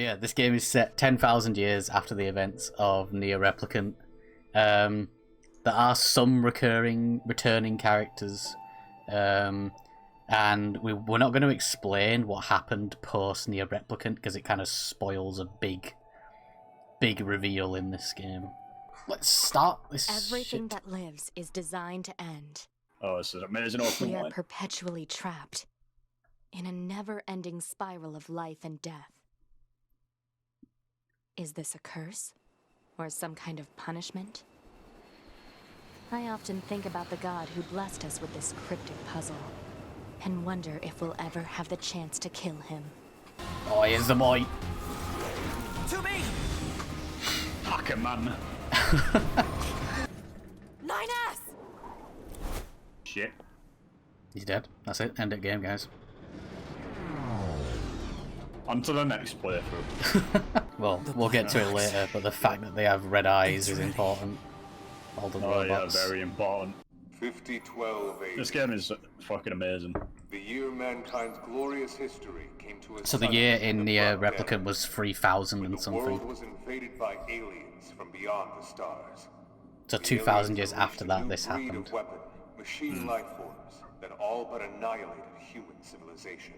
But yeah, this game is set 10,000 years after the events of Nier Replicant. There are some returning characters, and we're not going to explain what happened post Nier Replicant because it kind of spoils a big reveal in this game. Let's start this. Everything that lives is designed to end. Oh, this is amazing. Open We are line. perpetually trapped in a never-ending spiral of life and death. Is this a curse? Or some kind of punishment? I often think about the god who blessed us with this cryptic puzzle, and wonder if we'll ever have the chance to kill him. Oh, here's the boy. To me! Fuck him, man. 9S! Shit. He's dead. That's it. End of game, guys. On to the next playthrough. Well, we'll get to it later, but the fact that they have red eyes is important. All the robots. Yeah, very important. 5012 AD. This game is fucking amazing. The year mankind's glorious history came to a So the year in Nier Replicant was 3000 and The something. world was invaded by aliens from beyond the stars. So The 2000 years aliens after unleashed a that new this breed happened. of weapon, machine life forms that all but annihilated human civilization.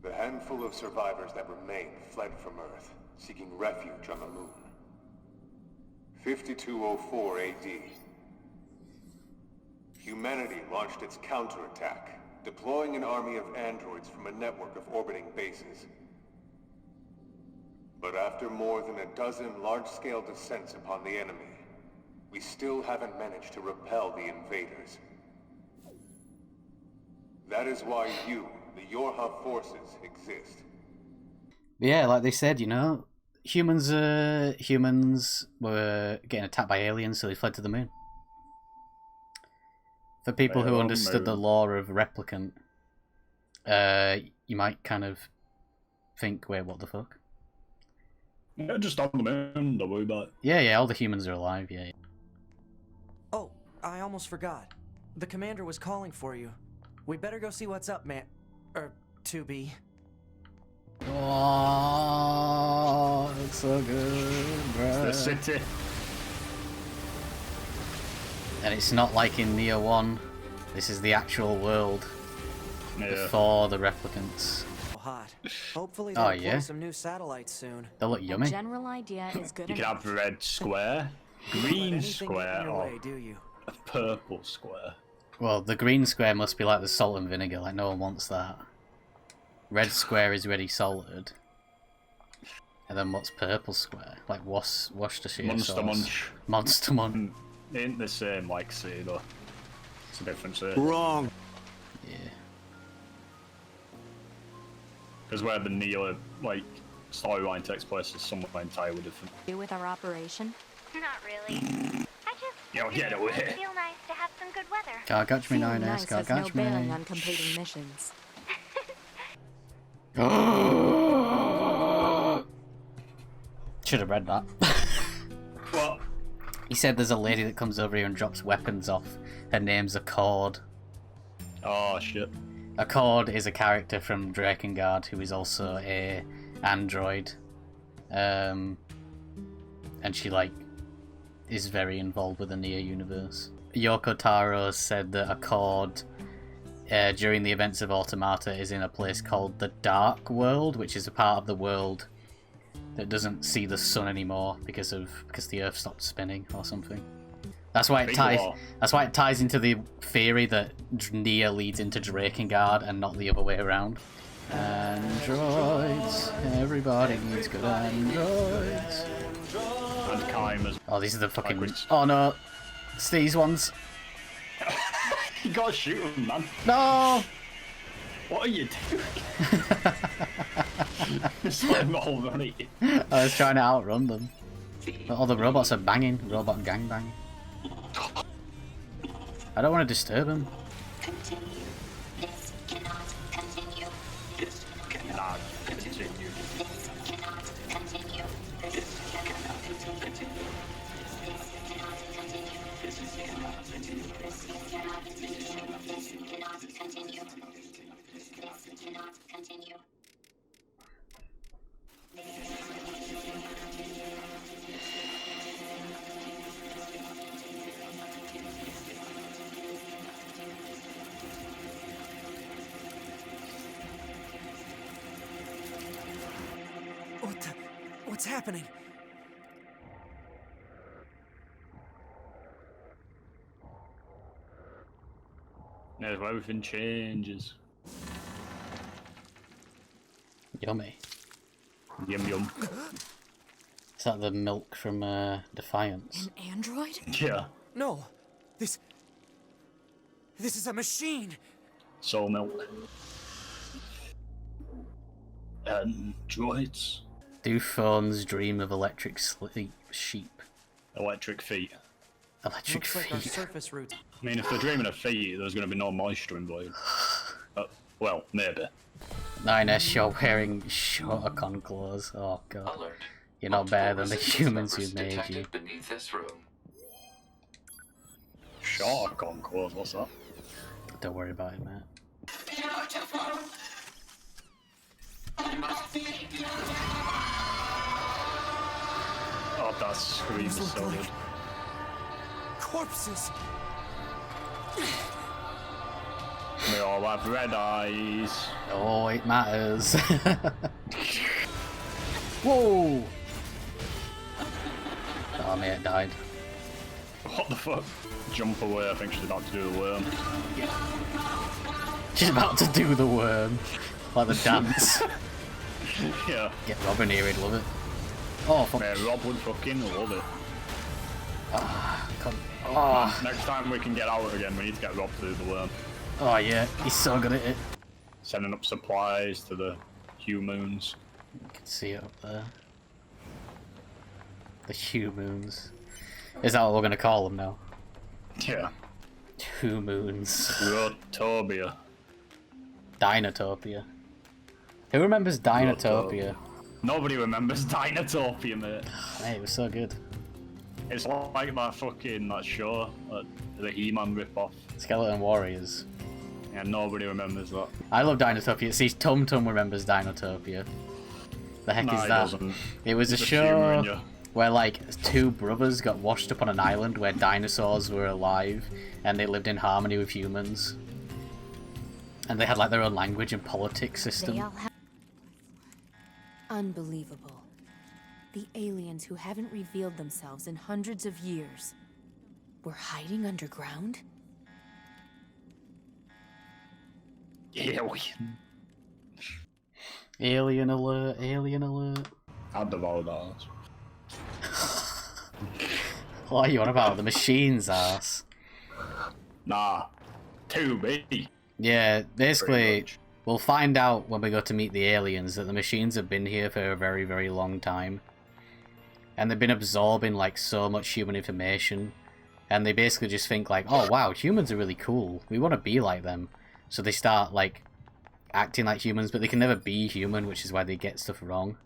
The handful of survivors that remained fled from Earth, seeking refuge on the moon. 5204 AD. Humanity launched its counterattack, deploying an army of androids from a network of orbiting bases. But after more than a dozen large-scale descents upon the enemy, we still haven't managed to repel the invaders. That is why you, the Yorha forces, exist. Yeah, like they said, you know, humans were getting attacked by aliens, so they fled to the moon. For people who understood the lore of Replicant, you might kind of think, wait, what the fuck? Yeah, just on the moon, don't worry about it. Yeah, all the humans are alive, yeah. Oh, I almost forgot. The commander was calling for you. We better go see what's up, man. 2B. Oh, it's so good, bro. The city. And it's not like in Nier 1. This is the actual world before the replicants. Hot. Hopefully Oh, they'll yeah? deploy some new satellites soon. They look A yummy. general idea is good You can enough. have red square, Don't let green anything get in square, your or way, do you? a purple square. Well, the green square must be like the salt and vinegar, like no one wants that. Red square is ready salted. And then what's purple square? Like Worcestershire Monster sauce. Munch. Monster Munch. It ain't the same like say though. It's a different say. Wrong. Yeah. Because where the Neo like storyline takes place is somewhere entirely different. Do with our operation? Not really. I just Yo, get figured it away. might feel nice to have some good weather. Can't catch me, Feeling 9S, nice can't has no catch bearing me. on completing missions. Should have read that. What? He said there's a lady that comes over here and drops weapons off. Her name's Accord. Oh shit. Accord is a character from Drakengard who is also a android. And she like is very involved with the Nier universe. Yoko Taro said that Accord during the events of Automata is in a place called the Dark World, which is a part of the world that doesn't see the sun anymore because the Earth stopped spinning or something. That's why it ties. That's why it ties into the theory that Nier leads into Drakengard and not the other way around. Androids, everybody needs good androids. And Kaima's. Oh, these are the fucking. Backwards. Oh no, it's these ones. You gotta shoot him, man. No. What are you doing? It's like all running. I was trying to outrun them. But all the robots are banging. Robot gangbang. I don't want to disturb them. Continue. This cannot continue. This cannot continue. This cannot continue. This cannot continue. This cannot continue. This cannot continue. This cannot continue. This cannot continue. This cannot continue. What's happening? There's where everything changes. Yummy. Yum yum. Is that the milk from Defiance? An android? Yeah. No, this is a machine. Soul milk. And droids. Do phones dream of electric sheep? Electric feet. Electric Looks like our feet. surface routes. I mean, if they're dreaming of feet, there's going to be no moisture involved. Well, maybe. 9S, you're wearing shorter con clothes. Oh god. Alert. You're not better than the Multiple humans who surface made you. detected beneath this room. Short concourse, what's that? Don't worry about it, mate. Beautiful. I must be beautiful. Oh, that scream is These so look good. like corpses. They all have red eyes. Oh, it matters. Whoa! Oh, mate died. What the fuck? Jump away, I think she's about to do the worm. She's about to do the worm. Like the dance. Yeah. Get Robin here, he'd love it. Oh, fuck. Man, Rob would fucking love it. Come. Oh. Next time we can get out again, we need to get Rob to do the worm. Oh, yeah. He's so good at it. Sending up supplies to the humans. You can see it up there. The humans. Is that what we're going to call them now? Yeah. Humans. Rotobia. Dinotopia. Who remembers Dinotopia? Nobody remembers Dinotopia, mate. Hey, it was so good. It's like that show, the He-Man rip-off. Skeleton Warriors. Yeah, nobody remembers that. I love Dinotopia. See, Tum Tum remembers Dinotopia. The heck Nah, is he that? doesn't. It was a He's just humouring show you. where like two brothers got washed up on an island where dinosaurs were alive and they lived in harmony with humans. And they had like their own language and politics system. They all have... Unbelievable. The aliens who haven't revealed themselves in hundreds of years were hiding underground? Alien. Alien alert, alien alert. I'd devour that. What are you on about? The machine's ass. Nah. 2B. Yeah, Pretty basically, much. we'll find out when we go to meet the aliens that the machines have been here for a very, very long time. And they've been absorbing like so much human information. And they basically just think like, oh wow, humans are really cool. We want to be like them. So they start like acting like humans, but they can never be human, which is why they get stuff wrong.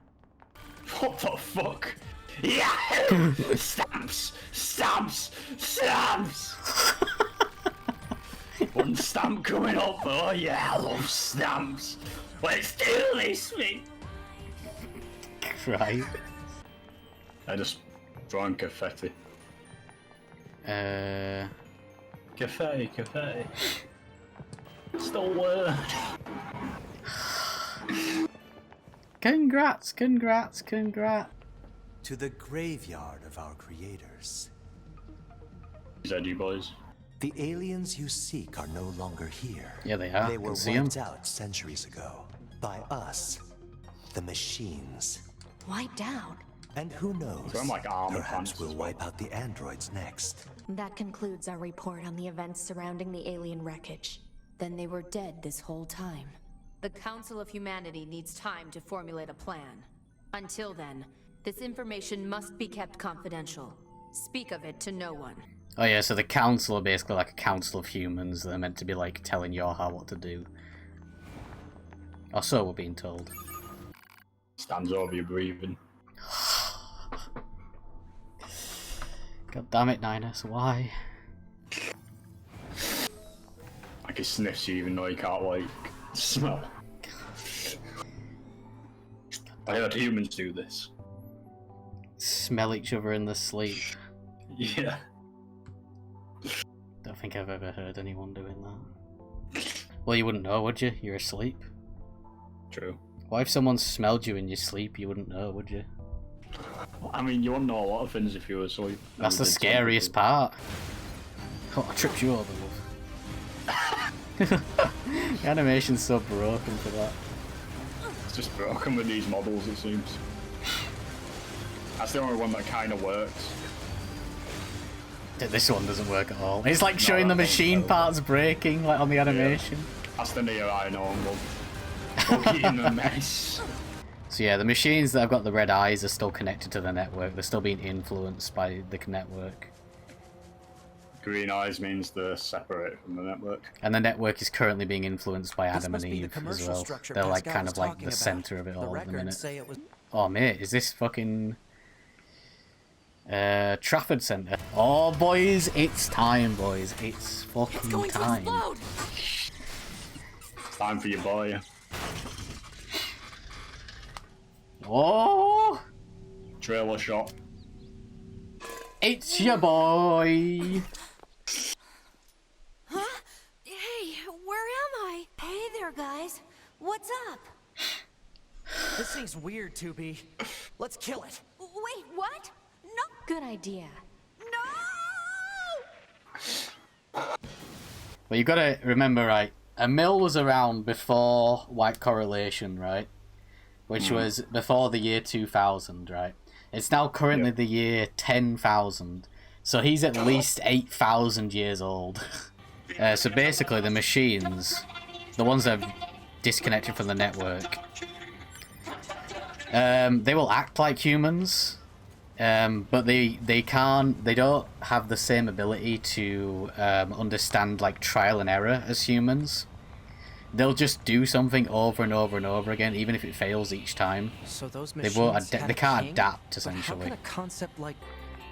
What the fuck? Yeah! Stamps! Stamps! Stamps! One stamp coming up. Oh yeah, I love stamps. Let's do this, mate. Right. I just drawing confetti. Confetti, confetti. It's the word. Congrats, congrats, congrats. To the graveyard of our creators. These edgy boys. The aliens you seek are no longer here. Yeah, they are. They I were can see 'em. wiped out centuries ago. By us. The machines. Wiped out? And who knows? So I'm like armor Perhaps pants we'll as well. wipe out the androids next. That concludes our report on the events surrounding the alien wreckage. Then they were dead this whole time. The Council of Humanity needs time to formulate a plan. Until then, this information must be kept confidential. Speak of it to no one. Oh yeah, so the council are basically like a council of humans. They're meant to be like telling Yorha what to do. Or so we're being told. Stands over you breathing. God damn it, Ninus, why? Like he sniffs you even though he can't like smell. I heard humans do this. Smell each other in the sleep. Yeah. Don't think I've ever heard anyone doing that. Well, you wouldn't know, would you? You're asleep. True. What if someone smelled you in your sleep? You wouldn't know, would you? I mean, you wouldn't know a lot of things if you were asleep. That's the scariest part. Oh, I tripped you over, love. The animation's so broken for that. It's just broken with these models, it seems. That's the only one that kind of works. This one doesn't work at all. It's like showing the that machine one's parts breaking, like on the animation. That's the Nier I know, and we'll in the mess. So yeah, the machines that have got the red eyes are still connected to the network. They're still being influenced by the network. Green eyes means they're separated from the network. And the network is currently being influenced by This Adam must and be the Eve as commercial well. structure They're like Pascal kind was of like talking the about. center of it The all at the records minute. say it was. Oh mate, is this fucking Trafford Centre? Oh boys, it's time, boys. It's fucking time. It's time for your boy. Oh, Trailer shot. it's your boy. Huh? Hey, where am I? Hey there, guys. What's up? This thing's weird, 2B. Let's kill it. Wait, what? No. Good idea. No! Well, you've got to remember, right? A mill was around before white correlation, right? Which was before the year 2000, right? It's now currently the year 10,000. So he's at least 8,000 years old. So basically the machines, the ones that have disconnected from the network, they will act like humans, but they don't have the same ability to understand like trial and error as humans. They'll just do something over and over and over again, even if it fails each time. So those They machines won't. had They a can't king? adapt But essentially. how can a concept like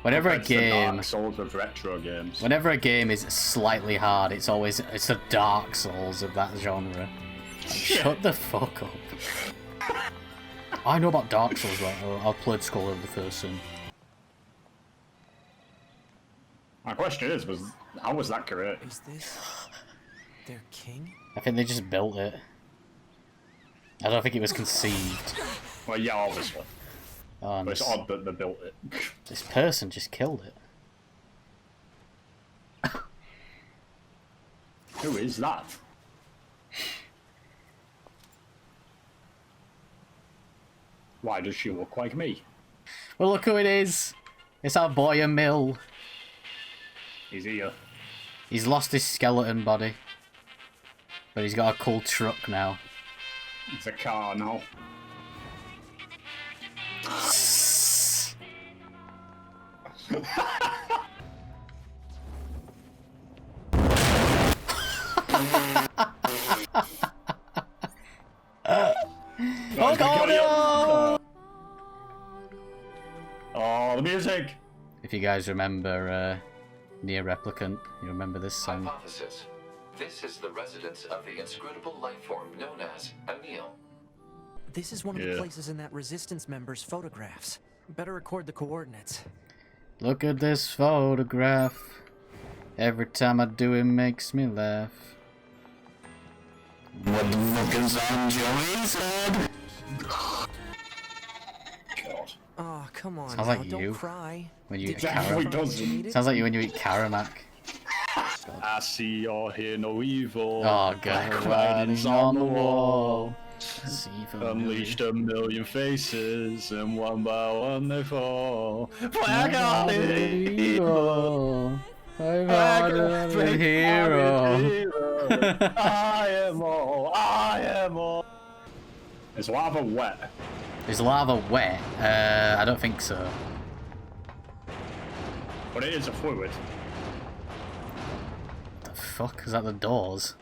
Whenever a Compared to the game, Dark Souls of retro games. whenever a game is slightly hard, it's the Dark Souls of that genre. Like, shut the fuck up. I know about Dark Souls, right? I've played Skull of the First Sin. My question is, how was that created? is this their king? I think they just built it. I don't think it was conceived. Well, yeah, obviously. Oh, But it's odd that they built it. this person just killed it. Who is that? Why does she look like me? Well, look who it is. It's our boy Emil. He's here. He's lost his skeleton body, but he's got a cool truck now. It's a car now. Oh god, no! Oh, the music! If you guys remember Nier Replicant, you remember this song. Hypothesis. This is the residence of the inscrutable life form known as Emil. This is one of the places in that resistance member's photographs. Better record the coordinates. Look at this photograph. Every time I do it makes me laugh. What the fuck is on Joey's head? God. Oh, come on. Sounds now, like don't you. cry. When you eat Did you Definitely caram- find doesn't. what you needed? Sounds like you when you eat Karamak. I see or hear no evil. Oh god, Black writings on the wall. See for Unleashed a million faces, and one by one they fall. Black hearted hero. Black-hearted hero. I am all. I am all. Is lava wet? Is lava wet? I don't think so. But it is a fluid. The fuck? Is that the doors?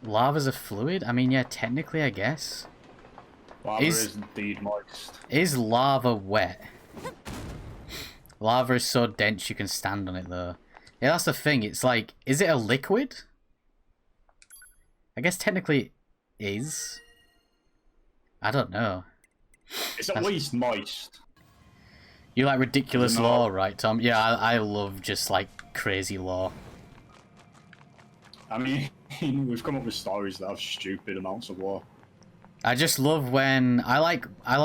Lava's a fluid? I mean, yeah, technically, I guess. Lava Is- is indeed moist. Is lava wet? Lava is so dense you can stand on it, though. Yeah, that's the thing. It's like, is it a liquid? I guess technically it is. I don't know. It's at least moist. You like ridiculous No. lore, right, Tom? Yeah, I love just like crazy lore. I mean, we've come up with stories that have stupid amounts of lore. I just love when I like I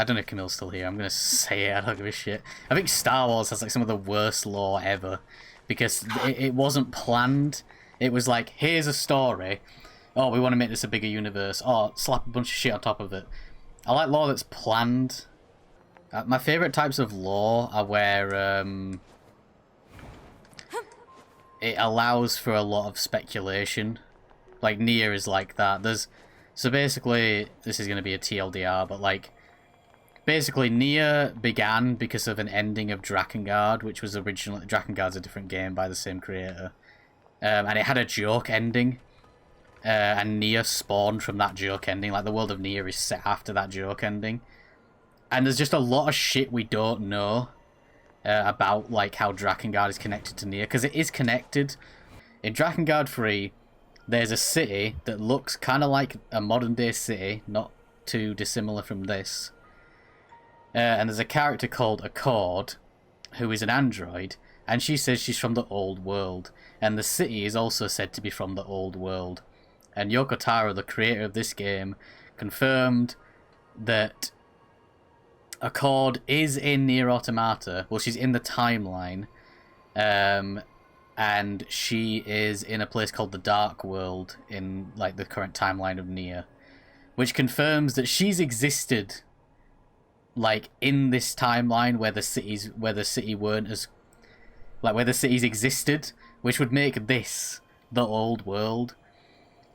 don't know if Camille's still here. I'm gonna say it. I don't give a shit. I think Star Wars has like some of the worst lore ever because it wasn't planned. It was like, here's a story. Oh, we want to make this a bigger universe. Oh, slap a bunch of shit on top of it. I like lore that's planned. My favorite types of lore are where it allows for a lot of speculation. Like Nier is like that. So basically, this is going to be a TLDR, but like, basically Nier began because of an ending of Drakengard, which was originally... Drakengard's a different game by the same creator. And it had a joke ending. And Nier spawned from that joke ending. Like, the world of Nier is set after that joke ending. And there's just a lot of shit we don't know about, like, how Drakengard is connected to Nier. Because it is connected. In Drakengard 3, there's a city that looks kind of like a modern-day city. Not too dissimilar from this. And there's a character called Accord, who is an android, and she says she's from the old world. And the city is also said to be from the old world. And Yoko Taro, the creator of this game, confirmed that Accord is in Nier Automata. Well, she's in the timeline. And she is in a place called the Dark World in like the current timeline of Nier. Which confirms that she's existed like in this timeline where the cities weren't as like where the cities existed, which would make this the old world.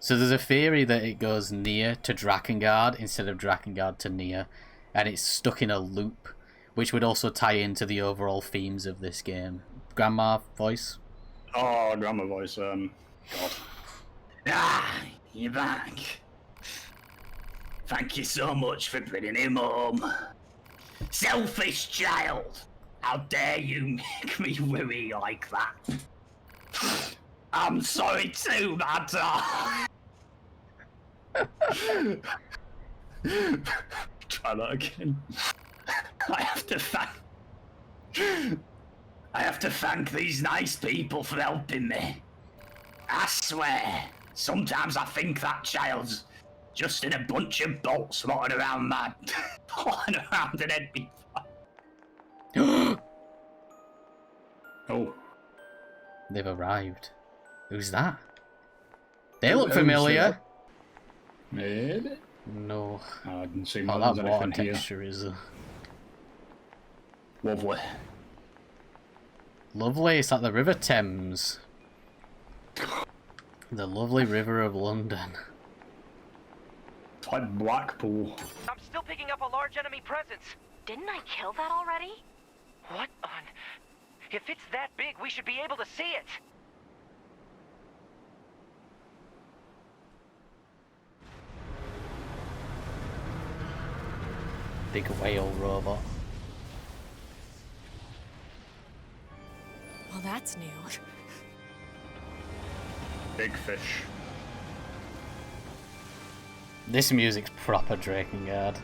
So there's a theory that it goes Nier to Drakengard instead of Drakengard to Nier, and it's stuck in a loop, which would also tie into the overall themes of this game. Grandma voice? Oh, grandma voice, God. Ah, you're back. Thank you so much for bringing him home. Selfish child! How dare you make me worry like that? I'm sorry too, Mata! Try that again. I have to thank these nice people for helping me. I swear, sometimes I think that child's just in a bunch of bolts floating around an NP5. Oh. They've arrived. Who's that? They look familiar. Maybe? No. I didn't see that water texture is... Lovely. Lovely, it's like the River Thames. The lovely river of London. It's like Blackpool. I'm still picking up a large enemy presence. Didn't I kill that already? What on... If it's that big, we should be able to see it. Big whale robot. Well, that's new. Big fish. This music's proper Drakengard.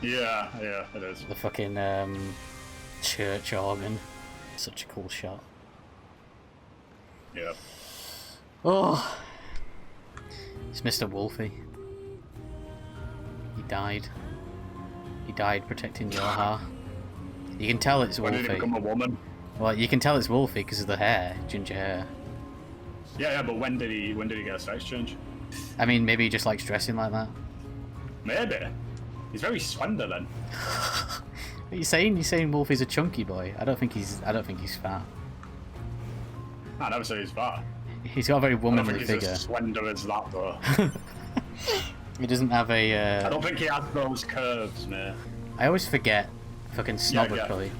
Yeah, it is. The fucking church organ. Such a cool shot. Yeah. Oh, it's Mr. Wolfie. He died. He died protecting Yoha. You can tell it's When Wolfie. did he become a woman? Well, you can tell it's Wolfie because of the hair, ginger hair. Yeah, but when did he get a sex change? I mean, maybe he just likes dressing like that. Maybe. He's very slender then. What are you saying? You're saying Wolfie's a chunky boy? I don't think he's fat. I never said he's fat. He's got a very womanly I don't think figure. He's as slender as that though. He doesn't have a. I don't think he has those curves, mate. I always forget fucking Snobbercrully.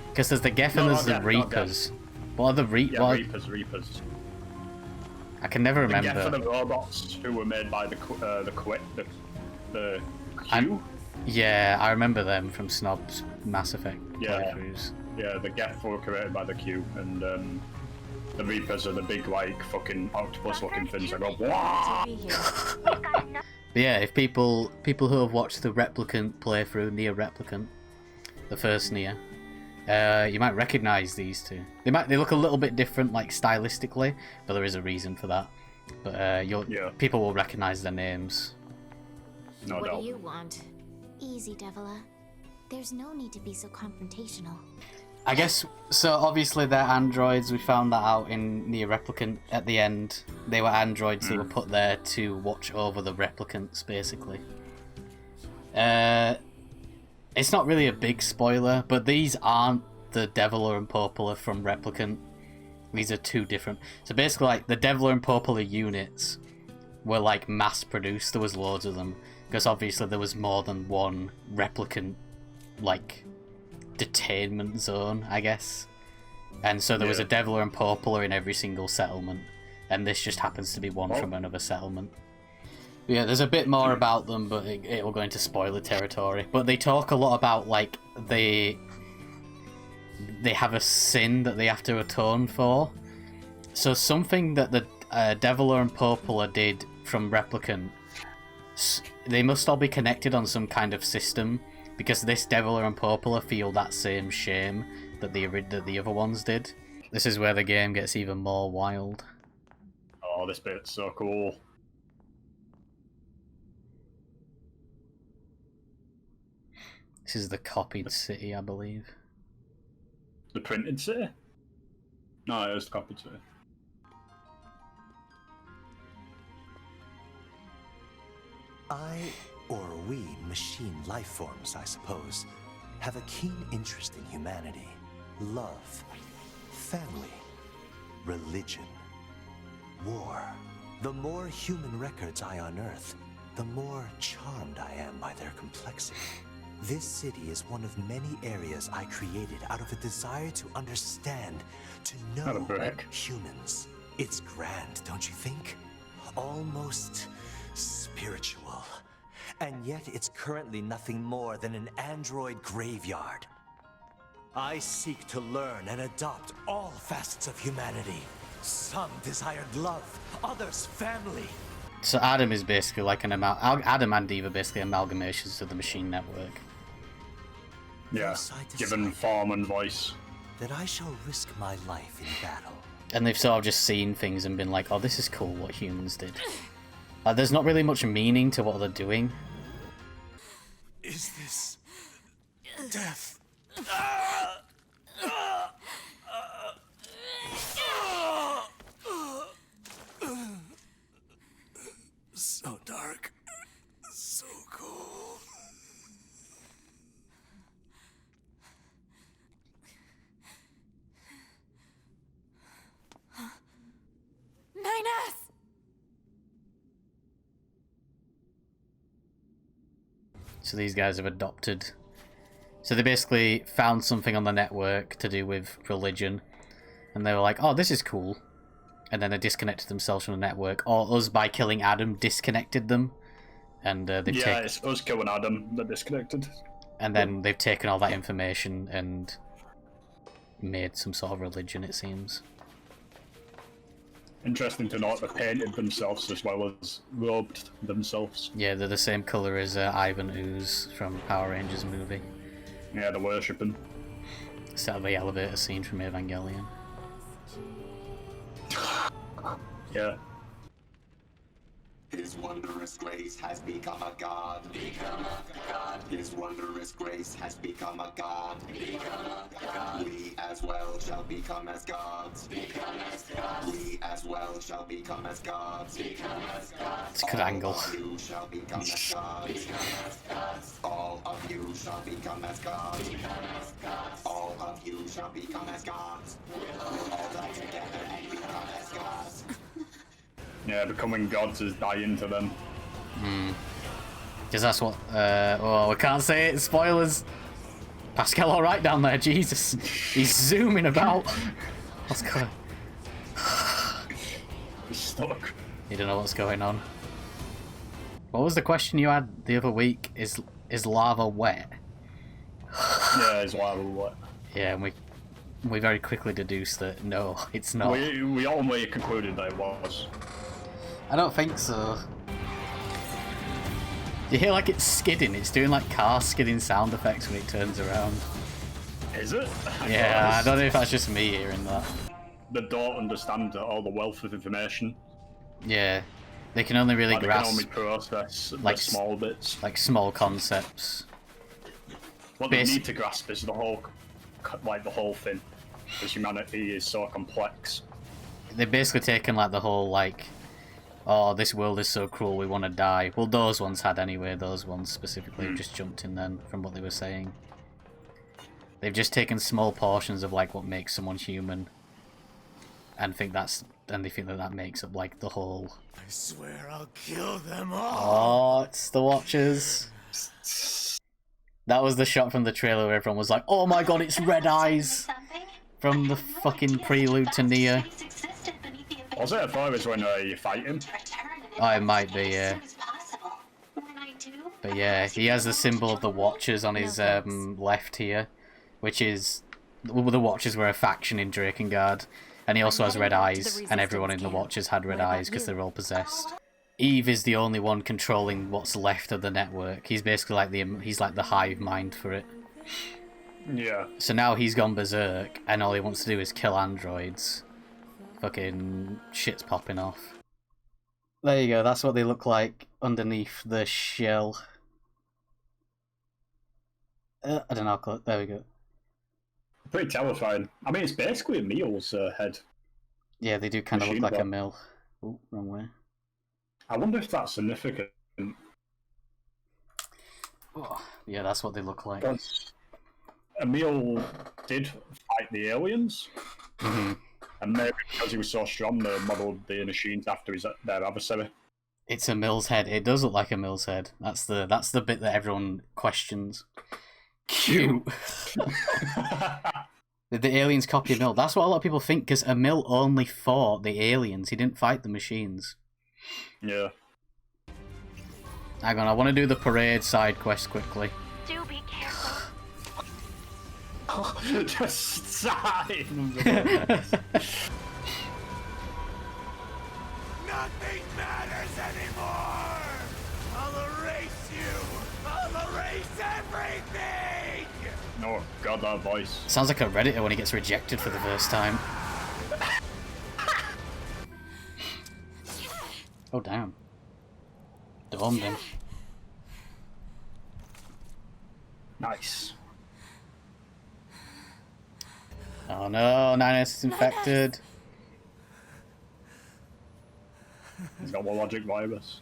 Because there's the Geth and there's the Reapers. What are the Reapers. I can never remember. The Geth are the robots who were made by the Q. Yeah, I remember them from Snob's Mass Effect playthroughs. Yeah, the Geth were created by the Q, and the Reapers are the big, like, fucking octopus-looking things that go. But yeah, if people who have watched the Replicant playthrough, Nier Replicant, the first Nier, you might recognise these two. They look a little bit different, like stylistically, but there is a reason for that. But people will recognize their names. No what doubt. do you want? Easy, Devila. There's no need to be so confrontational. I guess, so obviously they're androids, we found that out in Nier Replicant at the end. They were androids that were put there to watch over the replicants, basically. It's not really a big spoiler, but these aren't the Deviler and Popola from Replicant. These are two different. So basically, like, the Deviler and Popola units were, like, mass-produced. There was loads of them. Because obviously there was more than one Replicant, like, detainment zone, I guess. And so there was a Deviler and Popola in every single settlement. And this just happens to be one from another settlement. Yeah, there's a bit more about them, but it will go into spoiler territory. But they talk a lot about, like, they have a sin that they have to atone for. So something that the Deviler and Popola did from Replicant, they must all be connected on some kind of system, because this Deviler and Popola feel that same shame that the other ones did. This is where the game gets even more wild. Oh, this bit's so cool. This is the copied city, I believe. The printed city? No, it was the copied city. I, or we, machine life forms, I suppose, have a keen interest in humanity, love, family, religion, war. The more human records I unearth, the more charmed I am by their complexity. This city is one of many areas I created out of a desire to understand, to know humans. It's grand, don't you think? Almost spiritual. And yet it's currently nothing more than an android graveyard. I seek to learn and adopt all facets of humanity. Some desired love, others family. So Adam is basically like an Adam and Eve are basically amalgamations of the machine network. Yeah, given form and voice. That I shall risk my life in battle. And they've sort of just seen things and been like, oh, this is cool what humans did. There's not really much meaning to what they're doing. Is this death? So dark, so cold. Ninus! So these guys have adopted. So they basically found something on the network to do with religion, and they were like, "Oh, this is cool," and then they disconnected themselves from the network. Or us, by killing Adam, disconnected them, and they've taken. It's us killing Adam that disconnected. And then they've taken all that information and made some sort of religion, it seems. Interesting to note they painted themselves as well as robed themselves. Yeah, they're the same colour as Ivan Ooze from Power Rangers movie. Yeah, they're worshipping. Set of the elevator scene from Evangelion. Yeah. His wondrous grace has become a god. Become a god. His wondrous grace has become a god. Become a god. We as well shall become as gods. Become as gods. We as well shall become as gods. Become as gods. It's a good angle. All of you shall become as gods. Become as gods. All of you shall become as gods. Become as gods. All of you shall become as gods. We'll all die together and become as gods. Yeah, becoming gods is dying to them. Because that's what... oh, we can't say it. Spoilers. Pascal alright down there, Jesus. He's zooming about. What's going on? He's stuck. You don't know what's going on. What was the question you had the other week? Is lava wet? Yeah, it's lava wet. Yeah, and we very quickly deduced that no, it's not. We only concluded that it was. I don't think so. You hear like it's skidding, it's doing like car skidding sound effects when it turns around. Is it? Yeah, I don't know if that's just me hearing that. They don't understand all the wealth of information Yeah, they can only really Like, grasp they can only process like the small bits. like small concepts. What they need to grasp is the whole, like the whole thing, because humanity is so complex. They've basically taken like the whole like, oh, this world is so cruel, we want to die. Well, those ones had anyway. Those ones specifically have just jumped in then from what they were saying. They've just taken small portions of like what makes someone human, and they think that makes up like the whole. I swear I'll kill them all. Oh, it's the Watchers. That was the shot from the trailer where everyone was like, "Oh my god, it's Red Eyes!" From the fucking prelude to Nier. Was it? I thought it was when you fight him. Oh, it might be, yeah. But yeah, he has the symbol of the Watchers on his left here, which is the Watchers were a faction in Drakengard, and he also has red eyes, and everyone in the Watchers had red eyes because they're all possessed. Eve is the only one controlling what's left of the network. He's basically like the hive mind for it. Yeah. So now he's gone berserk, and all he wants to do is kill androids. Fucking shit's popping off. There you go, that's what they look like underneath the shell. I don't know, there we go. Pretty terrifying. I mean, it's basically Emil's head. Yeah, they do kind of look like a mill. Oh, wrong way. I wonder if that's significant. Oh, yeah, that's what they look like. Emil did fight the aliens. Mm-hmm. And maybe because he was so strong, they modelled the machines after their adversary. It's a Mill's head. It does look like a Mill's head. That's the bit that everyone questions. Cute. Did the aliens copy a Mill? That's what a lot of people think, because a Mill only fought the aliens. He didn't fight the machines. Yeah. Hang on, I want to do the parade side quest quickly. Do be careful. Just sigh. Nothing matters anymore! I'll erase you! I'll erase everything! Oh god, that voice. Sounds like a Redditor when he gets rejected for the first time. Oh damn. Domed him. Nice. Oh no, 9S is infected. He's got one logic virus.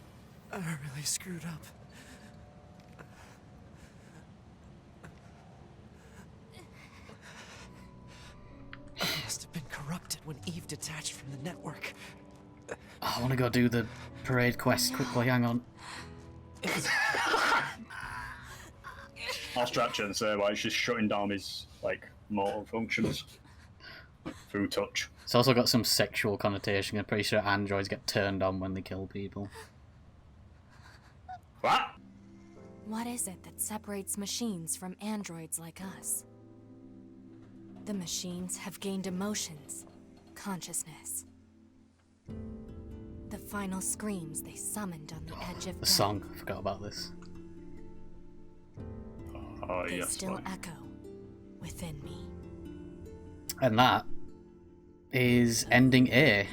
I really screwed up. I must have been corrupted when Eve detached from the network. Oh, I want to go do the parade quest quickly, hang on. I'll stretch it and say, like, she's shutting down his, like, motor functions through touch. It's also got some sexual connotation. I'm pretty sure androids get turned on when they kill people. What? What is it that separates machines from androids like us? The machines have gained emotions, consciousness. The final screams they summoned on the edge of The death. song, I forgot about this. Oh, They yes. still echo within me. And that is ending A.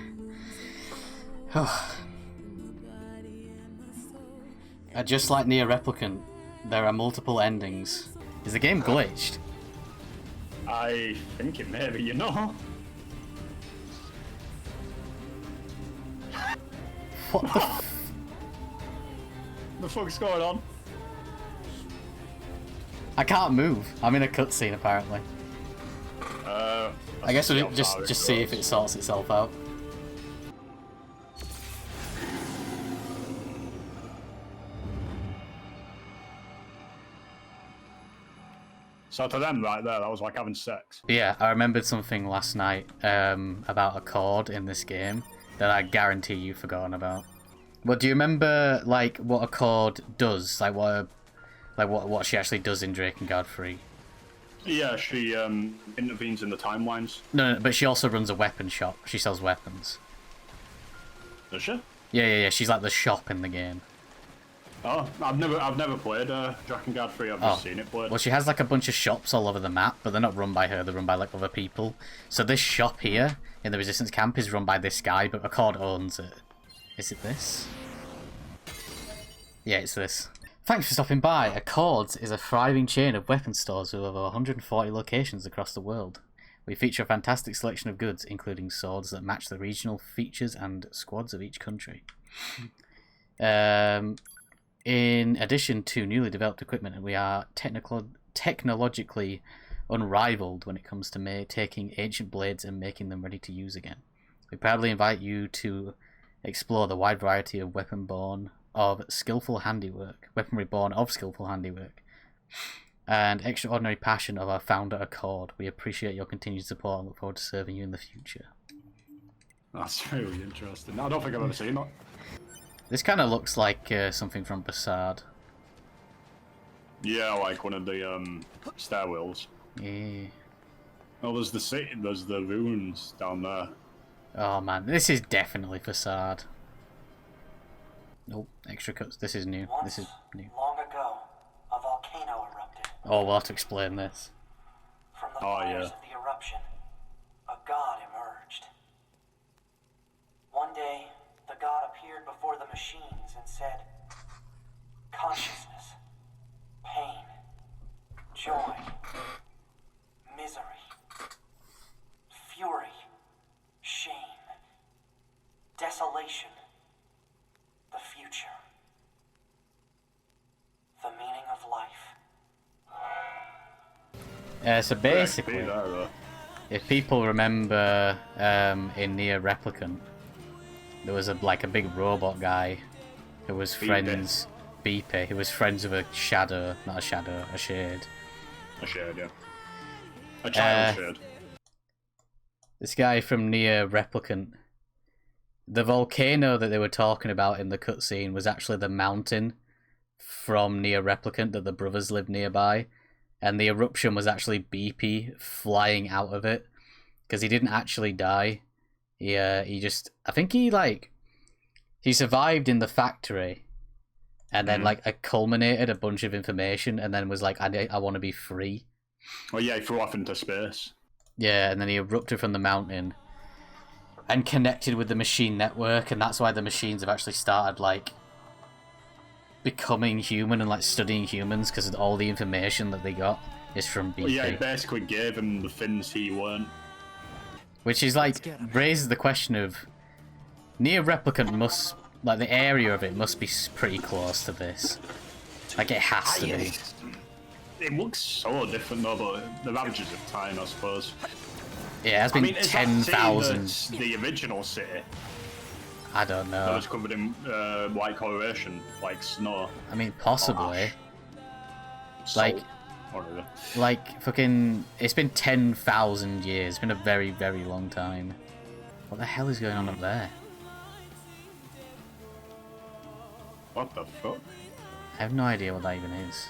Just like Nier Replicant, there are multiple endings. Is the game glitched? I think it may be, you know. What the The fuck's going on? I can't move. I'm in a cutscene apparently. I guess we'll just see if it sorts itself out. So to them right there, that was like having sex. But yeah, I remembered something last night about a chord in this game that I guarantee you've forgotten about. But do you remember like what a chord does? Like what she actually does in Drakengard 3? Yeah, she intervenes in the timelines. No, but she also runs a weapon shop. She sells weapons. Does she? Yeah. She's like the shop in the game. Oh, I've never played Drakengard 3. I've just seen it played. Well, she has like a bunch of shops all over the map, but they're not run by her. They're run by like other people. So this shop here in the Resistance camp is run by this guy, but Accord owns it. Is it this? Yeah, it's this. Thanks for stopping by. Accords is a thriving chain of weapon stores with over 140 locations across the world. We feature a fantastic selection of goods, including swords that match the regional features and squads of each country. In addition to newly developed equipment, we are technologically unrivaled when it comes to taking ancient blades and making them ready to use again. We proudly invite you to explore the wide variety of weaponry born of skillful handiwork, and extraordinary passion of our founder Accord. We appreciate your continued support and look forward to serving you in the future. That's really interesting. I don't think I've ever seen that. This kind of looks like something from Basard. Yeah, like one of the stairwells. Yeah. Oh, there's the city. There's the ruins down there. Oh man, this is definitely Facade. Nope, extra cuts. This is new. This is new. Long ago, a volcano erupted. Oh, we'll have to explain this. From the fires of the eruption, a god emerged. One day, the god appeared before the machines and said, consciousness, pain, joy, misery, fury, shame, desolation, the future, the meaning of life. So basically, if people remember in Nier Replicant, there was a big robot guy who was friends, Beeper, who was friends with a shadow, not a shadow, a shade. A shade, yeah. A child shade. This guy from Nier Replicant, the volcano that they were talking about in the cutscene was actually the mountain from Nier Replicant that the brothers lived nearby, and the eruption was actually BP flying out of it, because he didn't actually die. He just, I think he survived in the factory, and then culminated a bunch of information, and then was like, I want to be free. Oh yeah, he flew off into space. Yeah, and then he erupted from the mountain and connected with the machine network, and that's why the machines have actually started becoming human and studying humans, because all the information that they got is from BP. Well, yeah, he basically gave him the things he weren't. Which is raises the question of Nier Replicant must, the area of it must be pretty close to this. It has to be. It looks so different though, but the ravages of time, I suppose. Yeah, it has been 10,000. The original city. I don't know. That was covered in white coloration, like snow. I mean, possibly. Fucking... It's been 10,000 years. It's been a very, very long time. What the hell is going on up there? What the fuck? I have no idea what that even is.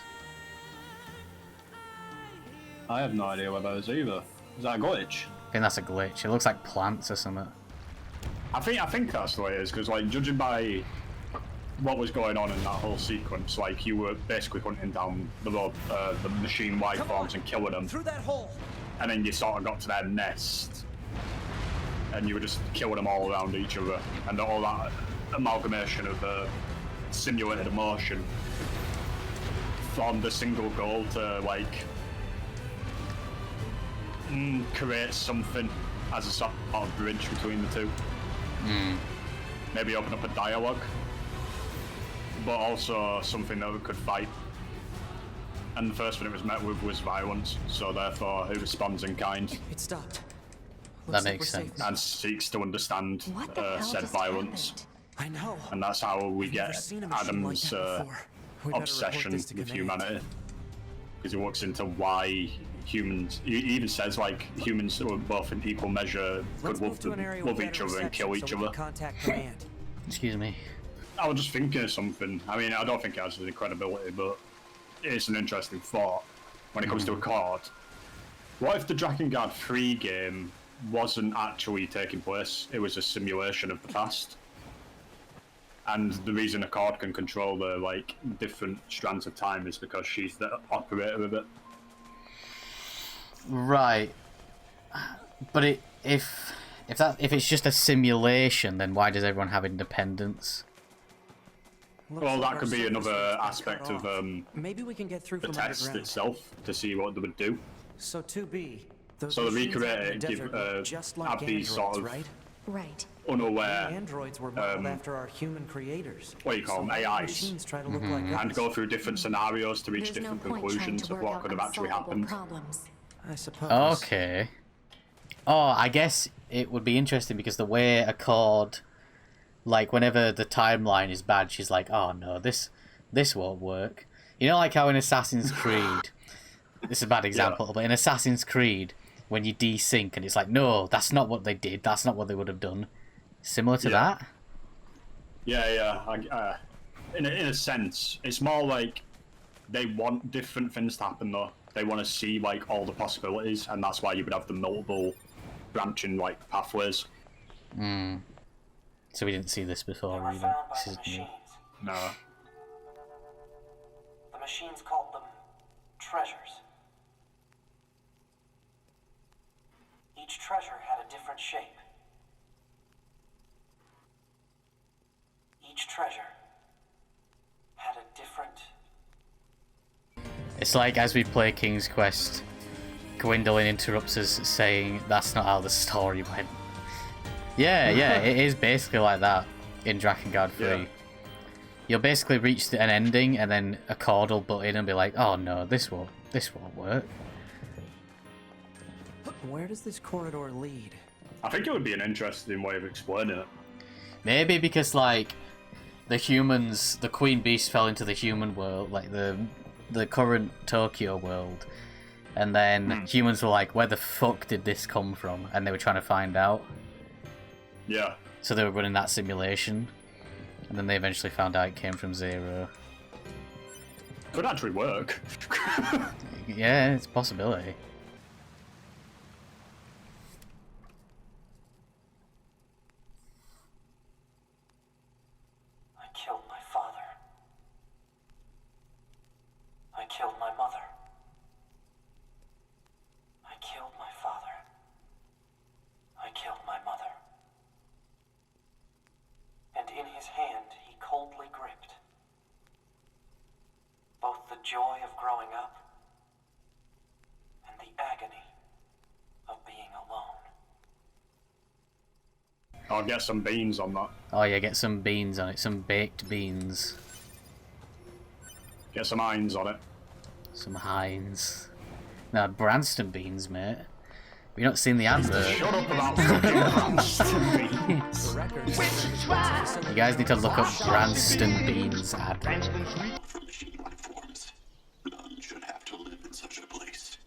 I have no idea what that is either. Is that a glitch? I think that's a glitch. It looks like plants or something. I think that's the way it is, because judging by what was going on in that whole sequence, you were basically hunting down the machine life forms and killing them. Through that hole. And then you sort of got to their nest, and you were just killing them all around each other, and all that amalgamation of simulated emotion formed a single goal to create something as a sort of bridge between the two. Maybe open up a dialogue, but also something that we could fight. And the first thing it was met with was violence, so therefore it responds in kind. It stopped. That makes sense. And seeks to understand said violence. I know. And that's how we get Adam's obsession with humanity. Because he looks into why humans, he even says humans are both in equal measure could love each other and kill each other. Excuse me. I was just thinking of something. I mean, I don't think it has any credibility, but it's an interesting thought when it comes to Accord. What if the Drakengard 3 game wasn't actually taking place? It was a simulation of the past. And the reason Accord can control the different strands of time is because she's the operator of it. Right. But if If it's just a simulation, then why does everyone have independence? Well, that could be another aspect of maybe we can get through the from test underground. itself to see what they would do. So 2B. So the recreator just like have these sort of right. unaware androids were modeled after our human creators. what do you call them, AIs, Machines try to look like and us. go through different scenarios to reach There's no different point trying conclusions to of work what out could have actually unsolvable happened. problems. I suppose. Okay. Oh, I guess it would be interesting because the way Accord, like, whenever the timeline is bad, she's like, oh no, this won't work. You know, like how in Assassin's Creed, this is a bad example, but in Assassin's Creed, when you desync and it's like, no, that's not what they did, that's not what they would have done. Similar to that? Yeah. In a sense, it's more like they want different things to happen though. They want to see like all the possibilities, and that's why you would have the multiple branching like pathways. So we didn't see this before, They were really. found by This the is new. machines. No. The machines called them treasures. Each treasure had a different shape. Each treasure had a different... It's like as we play King's Quest, Gwendolyn interrupts us saying that's not how the story went. Yeah, it is basically like that in Drakengard 3. Yeah. You'll basically reach an ending and then Accord will butt in and be like, oh no, this won't work. Where does this corridor lead? I think it would be an interesting way of explaining it. Maybe because like the humans, the Queen Beast fell into the human world, like the current Tokyo world, and then humans were like, where the fuck did this come from? And they were trying to find out. Yeah. So they were running that simulation, and then they eventually found out it came from Zero. Could actually work. Yeah, it's a possibility. I killed my father. I killed my mother. I killed my father. I killed my mother. And in his hand he coldly gripped both the joy of growing up and the agony of being alone. I'll get some beans on that. Oh yeah, get some beans on it, some baked beans. Get some Heinz on it. Some Heinz. No, Branston beans, mate. We've not seen the advert. Shut up about fucking Branston beans. You guys need to look up Branston beans ad. For machine life forms, none should have to live in such a place.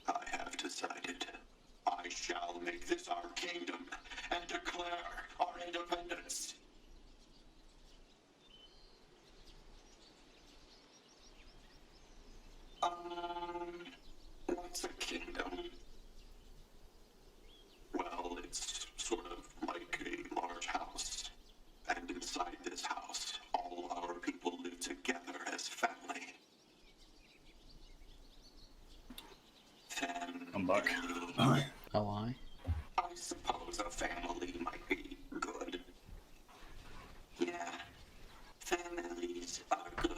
I have decided I shall make this our kingdom and declare our independence. What's a kingdom? Well, it's sort of like a large house. And inside this house, all our people live together as family. Then... I'm back. Oh, why? I suppose a family might be good. Yeah, families are good.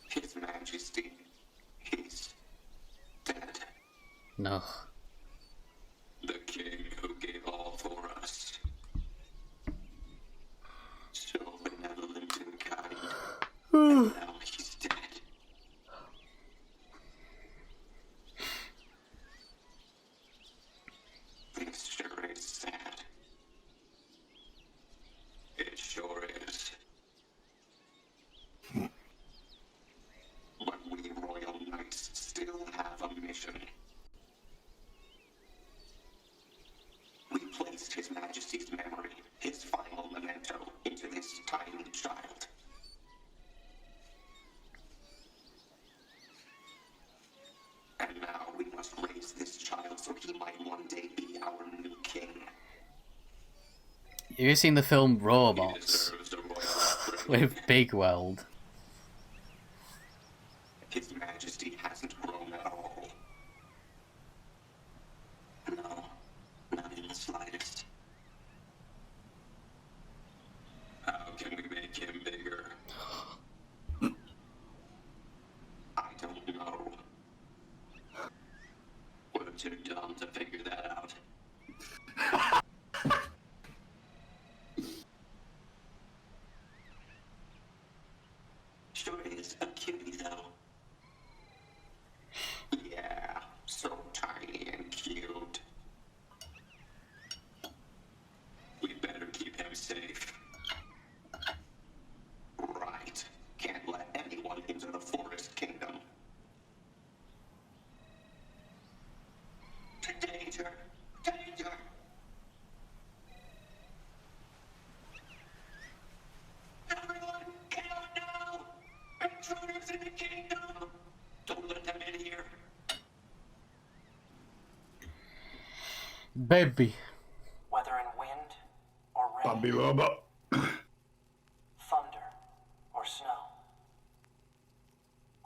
His Majesty, he's dead. No. The king who gave all for us. So benevolent and kind. And now he's dead. This sure is sad. It sure is. But we royal knights still have a mission. We placed His Majesty's memory, his final memento, into this tiny child. And now we must raise this child so he might one day be our new king. Have you seen the film Robots? He deserves With Big Weld. His Majesty hasn't grown at all. No, not in the slightest. How can we make him bigger? I don't know. We're too dumb to figure that out. Sure is a cutie, though. Yeah, so tiny and cute. We better keep him safe. Right. Can't let anyone into the Forest Kingdom. Danger! Danger! Everyone, get out now! Intruders in the kingdom! Don't let them in here. Baby. Whether in wind or rain, Bambi robot. thunder or snow,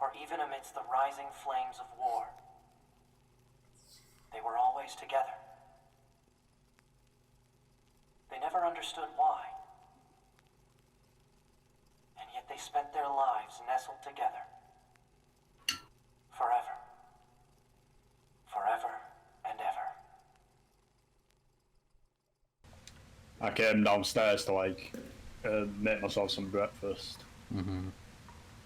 or even amidst the rising flames of war, they were always together. They never understood why, and yet they spent their lives nestled together. Forever. Forever and ever. I came downstairs to like make myself some breakfast. Mm-hmm.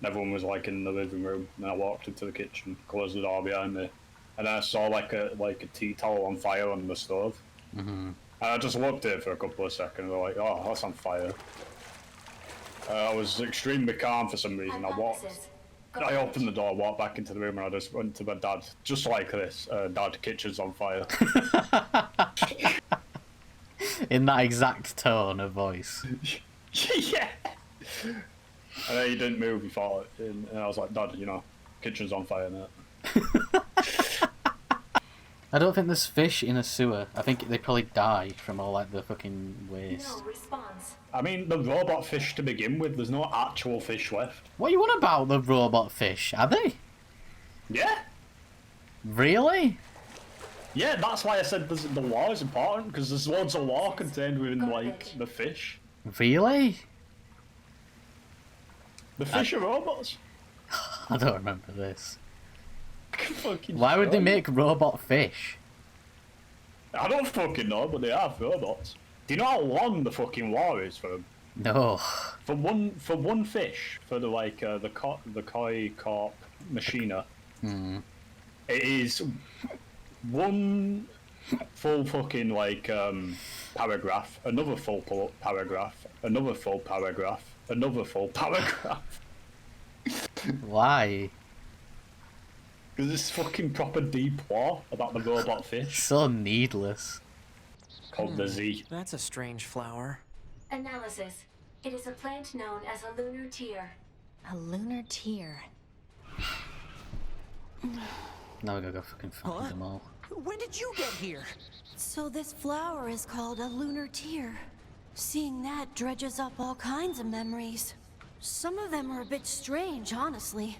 Everyone was like in the living room, and I walked into the kitchen, closed the door behind me, and I saw like a tea towel on fire on the stove. Mm-hmm. And I just looked at it for a couple of seconds. I'm like, oh, that's on fire. I was extremely calm for some reason. I opened the door, walked back into the room, and I just went to my dad, just like this. Dad, kitchen's on fire. In that exact tone of voice. Yeah. And then he didn't move. He thought, and I was like, Dad, you know, kitchen's on fire, mate. I don't think there's fish in a sewer. I think they probably die from all like the fucking waste. No response. I mean, the robot fish to begin with, there's no actual fish left. What are you on about, the robot fish? Are they? Yeah. Really? Yeah, that's why I said the lore is important, because there's loads of lore contained within, like, the fish. Really? The fish are robots. I don't remember this. Fucking Why would they show. make robot fish? I don't fucking know, but they are robots. Do you know how long the fucking lore is for them? No. For one fish, for the like the koi carp machina, it is one full fucking like paragraph, another full paragraph, another full paragraph, another full paragraph. Why? Because it's fucking proper deep lore about the robot fish. So needless. Called the Z. That's a strange flower. Analysis. It is a plant known as a lunar tear. A lunar tear. Now we gotta go fucking find them all. When did you get here? So this flower is called a lunar tear. Seeing that dredges up all kinds of memories. Some of them are a bit strange, honestly.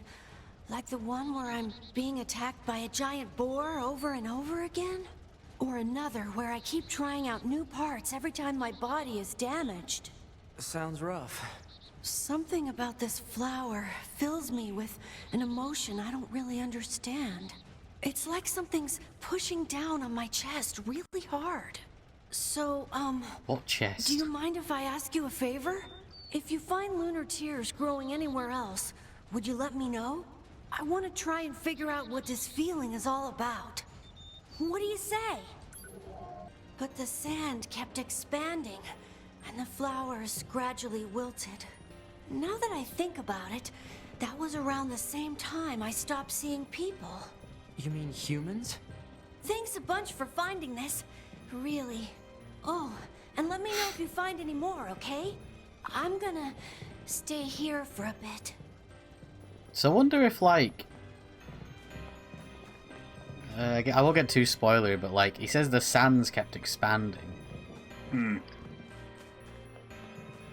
Like the one where I'm being attacked by a giant boar over and over again. Or another where I keep trying out new parts every time my body is damaged. Sounds rough. Something about this flower fills me with an emotion I don't really understand. It's like something's pushing down on my chest really hard. So, What chest? do you mind if I ask you a favor? If you find lunar tears growing anywhere else, would you let me know? I want to try and figure out what this feeling is all about. What do you say? But the sand kept expanding, and the flowers gradually wilted. Now that I think about it, that was around the same time I stopped seeing people. You mean humans? Thanks a bunch for finding this. Really. Oh, and let me know if you find any more, okay? I'm gonna stay here for a bit. So I wonder if, like... I won't get too spoilery, but, like, he says the sands kept expanding.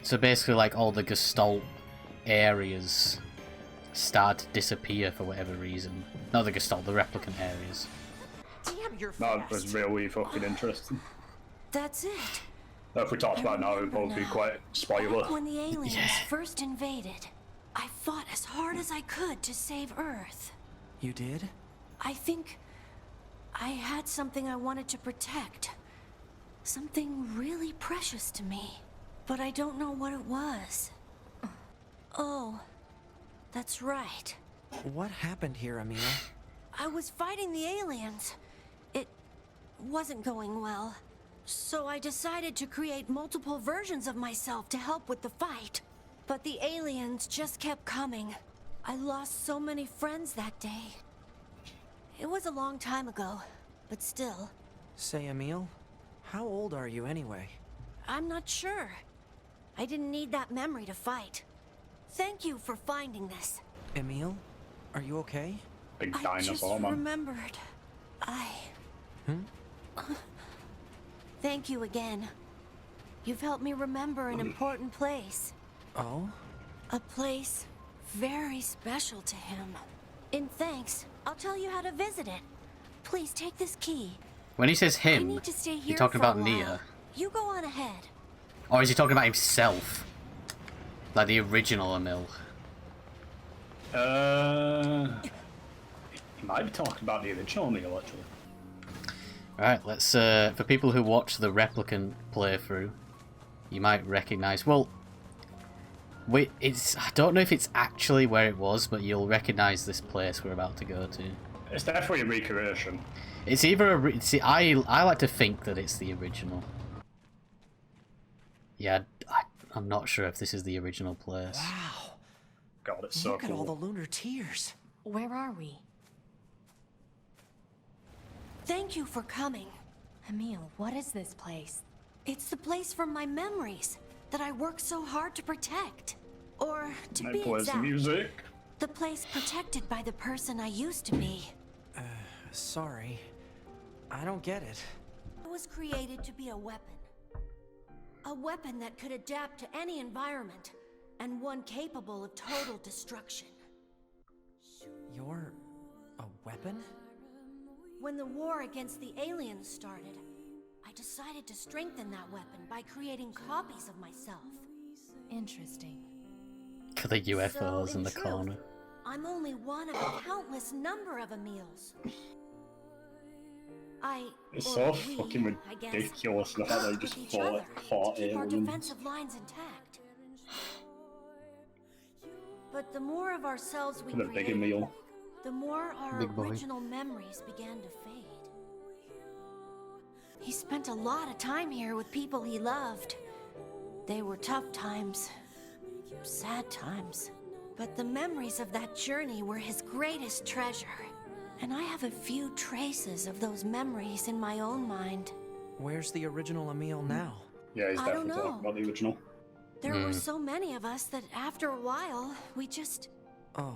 So basically, like, all the Gestalt areas start to disappear for whatever reason. Not the Gestalt, the replicant areas. Damn, you're That was really fucking interesting. That's it. If we talked about it now, it would probably be quite spoiler. Back when the aliens first invaded, I fought as hard as I could to save Earth. You did? I think I had something I wanted to protect. Something really precious to me. But I don't know what it was. Oh, that's right. What happened here, Emil? I was fighting the aliens. It wasn't going well. So I decided to create multiple versions of myself to help with the fight. But the aliens just kept coming. I lost so many friends that day. It was a long time ago, but still. Say, Emil, how old are you anyway? I'm not sure. I didn't need that memory to fight. Thank you for finding this. Emil, are you okay? Big I just dinosaur, man. remembered. Thank you again. You've helped me remember an important place. Oh? A place very special to him. In thanks, I'll tell you how to visit it. Please take this key. When he says I him, need to stay here you're talking for a about while. Nier. You go on ahead. Or is he talking about himself? Like the original Emil? He might be talking about the original Emil, actually. Alright, let's, for people who watch the Replicant playthrough, you might recognise, well, I don't know if it's actually where it was, but you'll recognise this place we're about to go to. It's definitely a recreation. It's either I like to think that it's the original. Yeah, I'm not sure if this is the original place. Wow. God, it's so Look cool. at all the lunar tears. Where are we? Thank you for coming. Emil, what is this place? It's the place from my memories that I worked so hard to protect. Or, to And be it plays the exact, music. the place protected by the person I used to be. Sorry. I don't get it. It was created to be a weapon. A weapon that could adapt to any environment, and one capable of total destruction. You're a weapon? When the war against the aliens started, I decided to strengthen that weapon by creating copies of myself. Interesting. The UFOs So, in the truth, corner. I'm only one of a countless number of Emils. It's or so we, fucking I guess, ridiculous the fact that they with just each fought other to keep our aliens. defensive lines intact. But the more of ourselves we For the big created, Emil. the more our Big boy. original memories began to fade. He spent a lot of time here with people he loved. They were tough times, sad times. But the memories of that journey were his greatest treasure. And I have a few traces of those memories in my own mind. Where's the original Emil now? Yeah, he's I don't definitely know. talking about the original. There were so many of us that after a while, we just... Oh.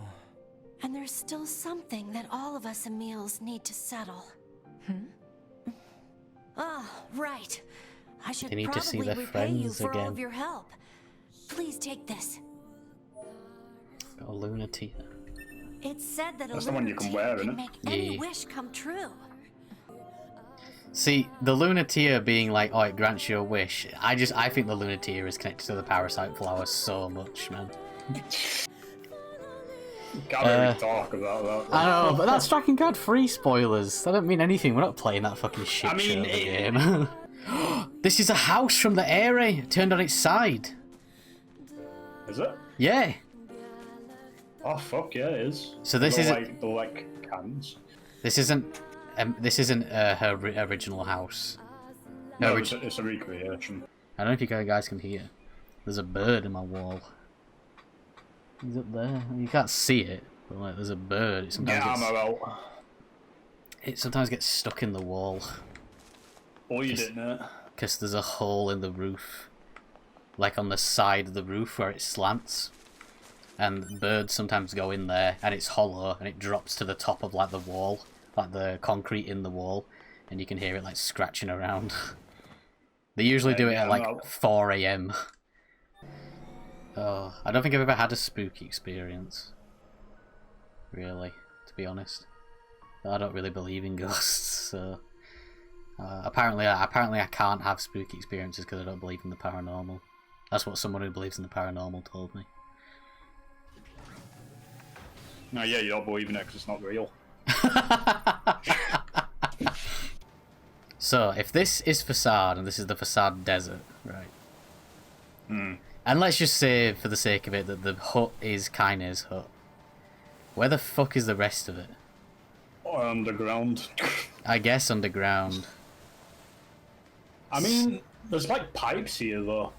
And there's still something that all of us Emils need to settle. Ah, right. I should They need to see probably their repay you friends for all again. of your help. Please take this. Got a lunatic. It's said that That's a the one lunar you can tear wear, can isn't it? make any Yeah. wish come true. See, the lunatic being like, oh, it grants you a wish. I think the lunatic is connected to the parasite flower so much, man. Can't really talk about that. I know, but that's Drakengard free spoilers. That don't mean anything. We're not playing that fucking shit I mean, show of a game. This is a house from the area turned on its side. Is it? Yeah. Oh fuck yeah, it is. So this They're isn't- like cans. This isn't her original house. No, Her it's a recreation. I don't know if you guys can hear. There's a bird in my wall. He's up there. You can't see it, but like, there's a bird. It sometimes Yeah, gets, I'm out. it sometimes gets stuck in the wall. Oh, you didn't it? Because there's a hole in the roof. Like on the side of the roof where it slants. And birds sometimes go in there, and it's hollow, and it drops to the top of like the wall. Like the concrete in the wall. And you can hear it like scratching around. They usually do it at like 4 AM. Oh, I don't think I've ever had a spooky experience. Really, to be honest. I don't really believe in ghosts, so... apparently I can't have spooky experiences because I don't believe in the paranormal. That's what someone who believes in the paranormal told me. No, yeah, you don't believe in it because it's not real. So, if this is Facade, and this is the Facade Desert, right? And let's just say, for the sake of it, that the hut is Kaine's hut. Where the fuck is the rest of it? Underground. I guess underground. I mean, there's like pipes here though.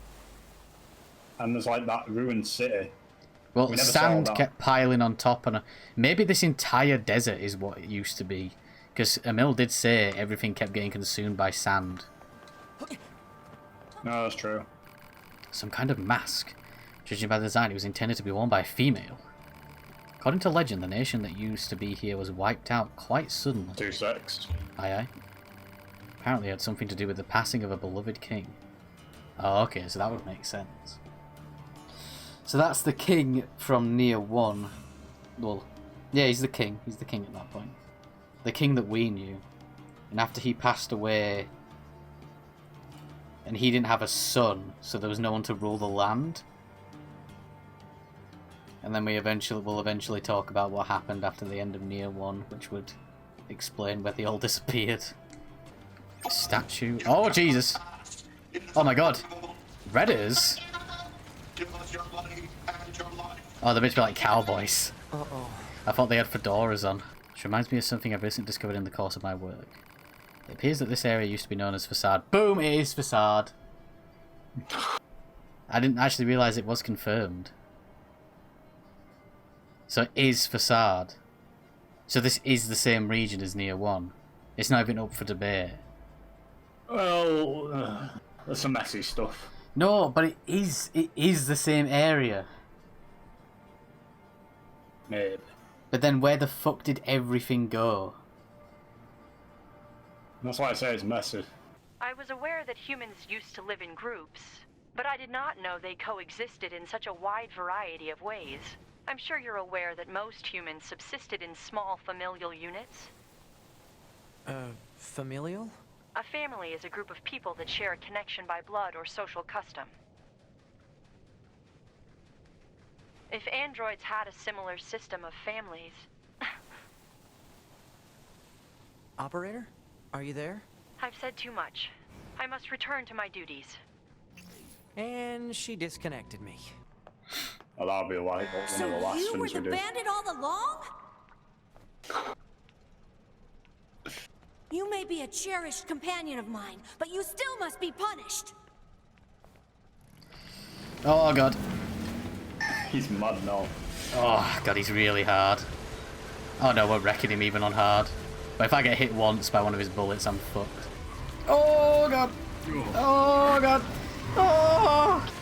And there's like that ruined city. Well, sand kept piling on top, and maybe this entire desert is what it used to be. Because Emil did say everything kept getting consumed by sand. No, that's true. Some kind of mask. Judging by the design, it was intended to be worn by a female. According to legend, the nation that used to be here was wiped out quite suddenly. 2-6. Aye aye. Apparently it had something to do with the passing of a beloved king. Oh, okay, so that would make sense. So that's the king from Nier 1. Well, yeah, he's the king. He's the king at that point. The king that we knew. And after he passed away... And he didn't have a son, so there was no one to rule the land. And then we'll eventually talk about what happened after the end of Nier 1, which would explain where they all disappeared. Statue. Oh, Jesus. Oh my god. Redders? Oh, they're meant to be like cowboys. Uh-oh. I thought they had fedoras on. Which reminds me of something I've recently discovered in the course of my work. It appears that this area used to be known as Facade. Boom! It is Facade! I didn't actually realise it was confirmed. So it is Facade. So this is the same region as Nier 1. It's not even up for debate. Well, there's some messy stuff. No, but it is the same area. Maybe. But then where the fuck did everything go? That's why I say it's messy. I was aware that humans used to live in groups, but I did not know they coexisted in such a wide variety of ways. I'm sure you're aware that most humans subsisted in small familial units. Familial? A family is a group of people that share a connection by blood or social custom. If androids had a similar system of families... Operator? Are you there? I've said too much. I must return to my duties. And she disconnected me. Well, that'll be like one of the last you were things we the do. bandit all along? You may be a cherished companion of mine, but you still must be punished. Oh god. He's mad now. Oh god, he's really hard. Oh no, we're wrecking him even on hard. But if I get hit once by one of his bullets, I'm fucked. Oh god. Oh god. Oh.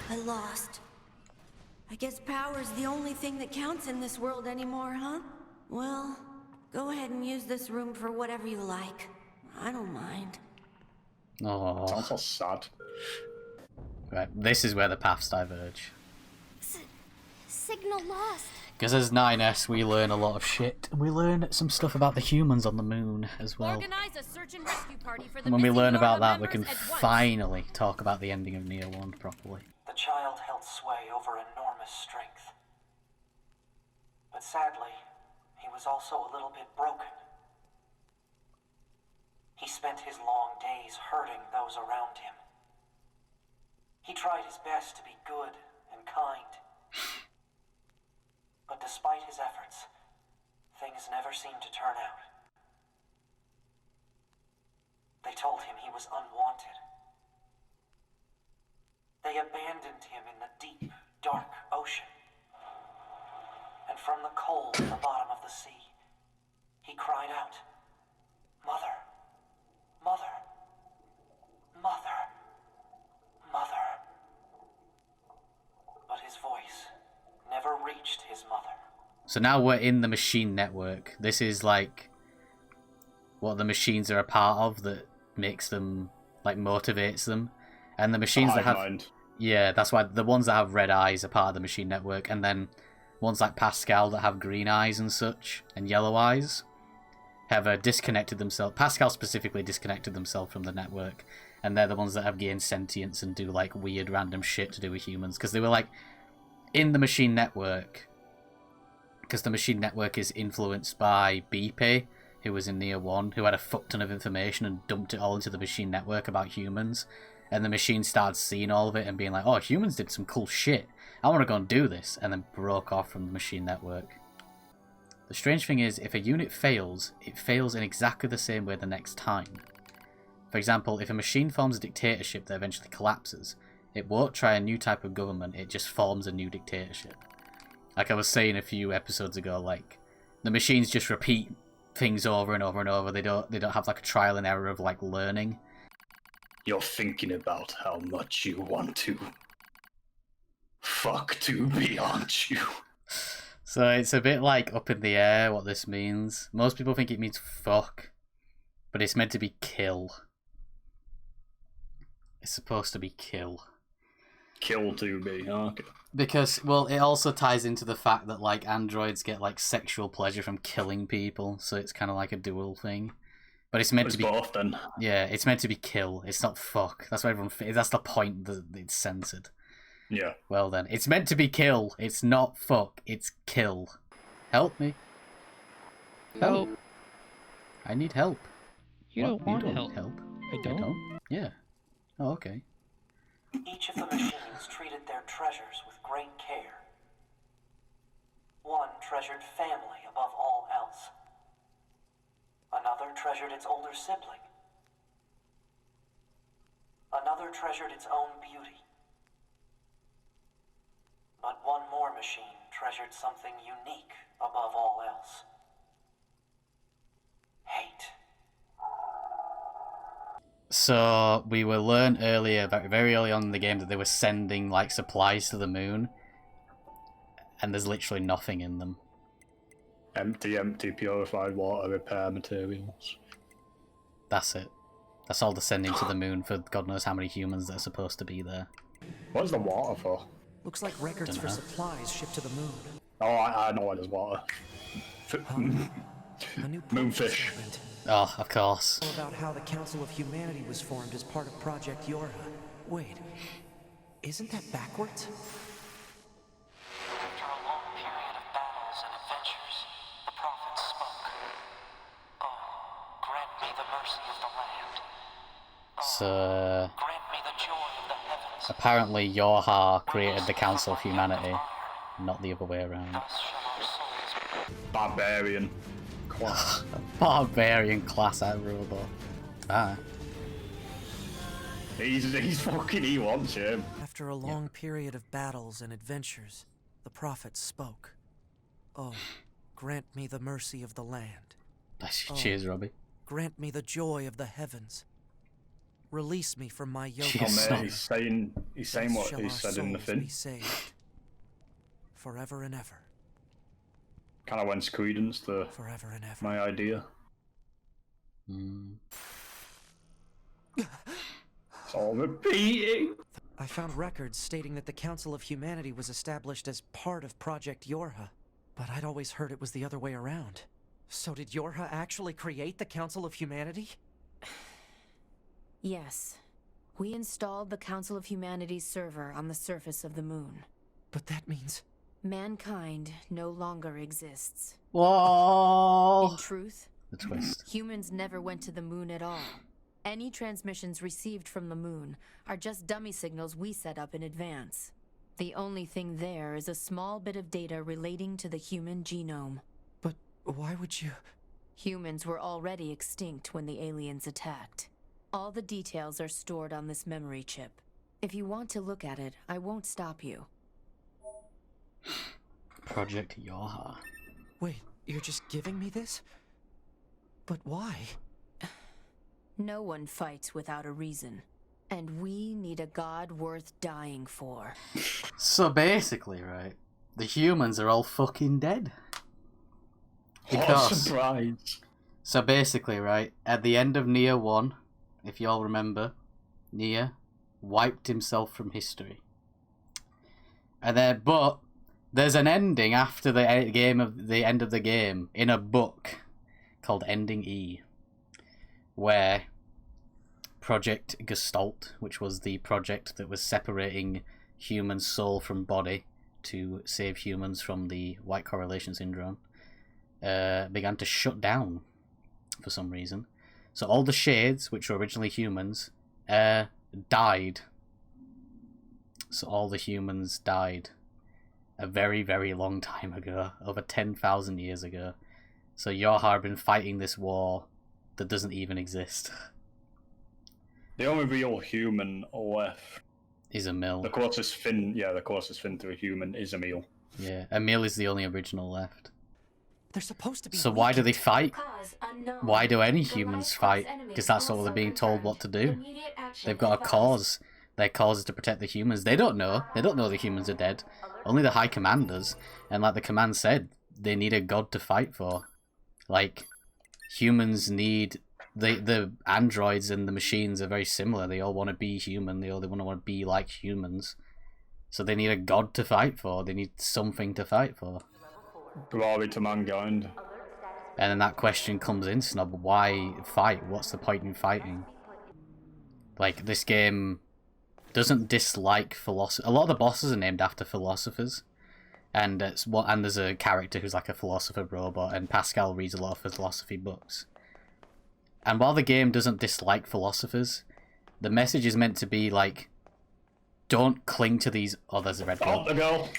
I lost. I guess power's the only thing that counts in this world anymore, huh? Well, go ahead and use this room for whatever you like. I don't mind. Oh. Sounds so sad. Right, this is where the paths diverge. Signal lost. Because as 9S, we learn a lot of shit. We learn some stuff about the humans on the moon as well. Organize a search and rescue party for the And when we missing learn about Nora that, we can members at once. finally talk about the ending of Nier 1 properly. The child held sway over enormous strength. But sadly, he was also a little bit broken. He spent his long days hurting those around him. He tried his best to be good and kind. But despite his efforts, things never seemed to turn out. They told him he was unwanted. They abandoned him in the deep, dark ocean. And from the cold at the bottom of the sea, he cried out, "Mother, Mother, Mother, Mother." But his voice never reached his mother. So now we're in the machine network. This is like what the machines are a part of that makes them, like, motivates them. And the machines that have Yeah, that's why the ones that have red eyes are part of the machine network, and then ones like Pascal that have green eyes and such, and yellow eyes, have disconnected themselves. Pascal specifically disconnected themselves from the network, and they're the ones that have gained sentience and do like weird random shit to do with humans, because they were like in the machine network, because the machine network is influenced by BP, who was in Nier 1, who had a fuck ton of information and dumped it all into the machine network about humans. And the machine started seeing all of it and being like, oh, humans did some cool shit. I want to go and do this. And then broke off from the machine network. The strange thing is, if a unit fails, it fails in exactly the same way the next time. For example, if a machine forms a dictatorship that eventually collapses, it won't try a new type of government, it just forms a new dictatorship. Like I was saying a few episodes ago, like, the machines just repeat things over and over and over. They don't have like a trial and error of like learning. You're thinking about how much you want to fuck to be, aren't you? So it's a bit like up in the air what this means. Most people think it means fuck, but it's meant to be kill. It's supposed to be kill. Kill to be, okay. Because, well, it also ties into the fact that like androids get like sexual pleasure from killing people, so it's kind of like a dual thing. But it's meant to be both, then. Yeah, it's meant to be kill. It's not fuck. That's why everyone. That's the point that it's censored. Yeah. Well then, it's meant to be kill. It's not fuck. It's kill. Help me. Help. I need help. You don't want help. I don't. Yeah. Oh, okay. Each of the machines treated their treasures with great care. One treasured family above all else. Another treasured its older sibling. Another treasured its own beauty. But one more machine treasured something unique above all else. Hate. So we will learn earlier, very early on in the game, that they were sending like supplies to the moon, and there's literally nothing in them. Empty, purified water, repair materials. That's it. That's all they're sending to the moon for God knows how many humans that are supposed to be there. What's the water for? Looks like records for supplies shipped to the moon. Oh, I know why there's water. Moonfish. Oh, of course. About how the Council of Humanity was formed as part of Project Yorha. Wait, isn't that backwards? After a long period of battles and adventures, the prophet spoke. Oh, grant me the mercy of the land. So Grant me the joy of the heavens. apparently Yorha created the Council of Humanity, not the other way around. Barbarian class. Barbarian class at robot. Ah. He's fucking, he wants him. After a long period of battles and adventures, the prophet spoke. Oh, grant me the mercy of the land. Cheers, Robbie. Grant me the joy of the heavens. Release me from my yoke. Oh, mate, he's saying what he said in the thing. Be saved. Forever and ever. Kind of lends credence to Forever and ever. my idea. It's all repeating. I found records stating that the Council of Humanity was established as part of Project Yorha, but I'd always heard it was the other way around. So did Yorha actually create the Council of Humanity? Yes. We installed the Council of Humanity's server on the surface of the moon. But that means... mankind no longer exists. Whoa! In truth, The twist. humans never went to the moon at all. Any transmissions received from the moon are just dummy signals we set up in advance. The only thing there is a small bit of data relating to the human genome. But why would you... Humans were already extinct when the aliens attacked. All the details are stored on this memory chip. If you want to look at it, I won't stop you. Project Yorha. Wait, you're just giving me this? But why? No one fights without a reason. And we need a god worth dying for. So basically, right, the humans are all fucking dead. What a surprise. So basically, right, at the end of Nier 1, if you all remember, Nier wiped himself from history. And then, but there's an ending after the end of the game in a book called Ending E, where Project Gestalt, which was the project that was separating human soul from body to save humans from the white correlation syndrome, began to shut down for some reason. So all the shades, which were originally humans, died. So all the humans died a very, very long time ago, over 10,000 years ago. So Yorha have been fighting this war that doesn't even exist. The only real human left is Emil. The closest Finn to a human is Emil. Yeah, Emil is the only original left. They're supposed to be. So why do they fight? Why do any humans fight? Because that's all they're being told what to do. They've got a cause. Their cause is to protect the humans. They don't know. They don't know the humans are dead. Only the High Command does. And like the command said, they need a god to fight for. Like, humans need... The androids and the machines are very similar. They all want to be human. They all want to be like humans. So they need a god to fight for. They need something to fight for. Glory to mankind. And then that question comes in, Snob. Why fight? What's the point in fighting? Like, this game doesn't dislike philosophy. A lot of the bosses are named after philosophers. And there's a character who's like a philosopher robot, and Pascal reads a lot of philosophy books. And while the game doesn't dislike philosophers, the message is meant to be like, don't cling to these... Oh, there's a red girl.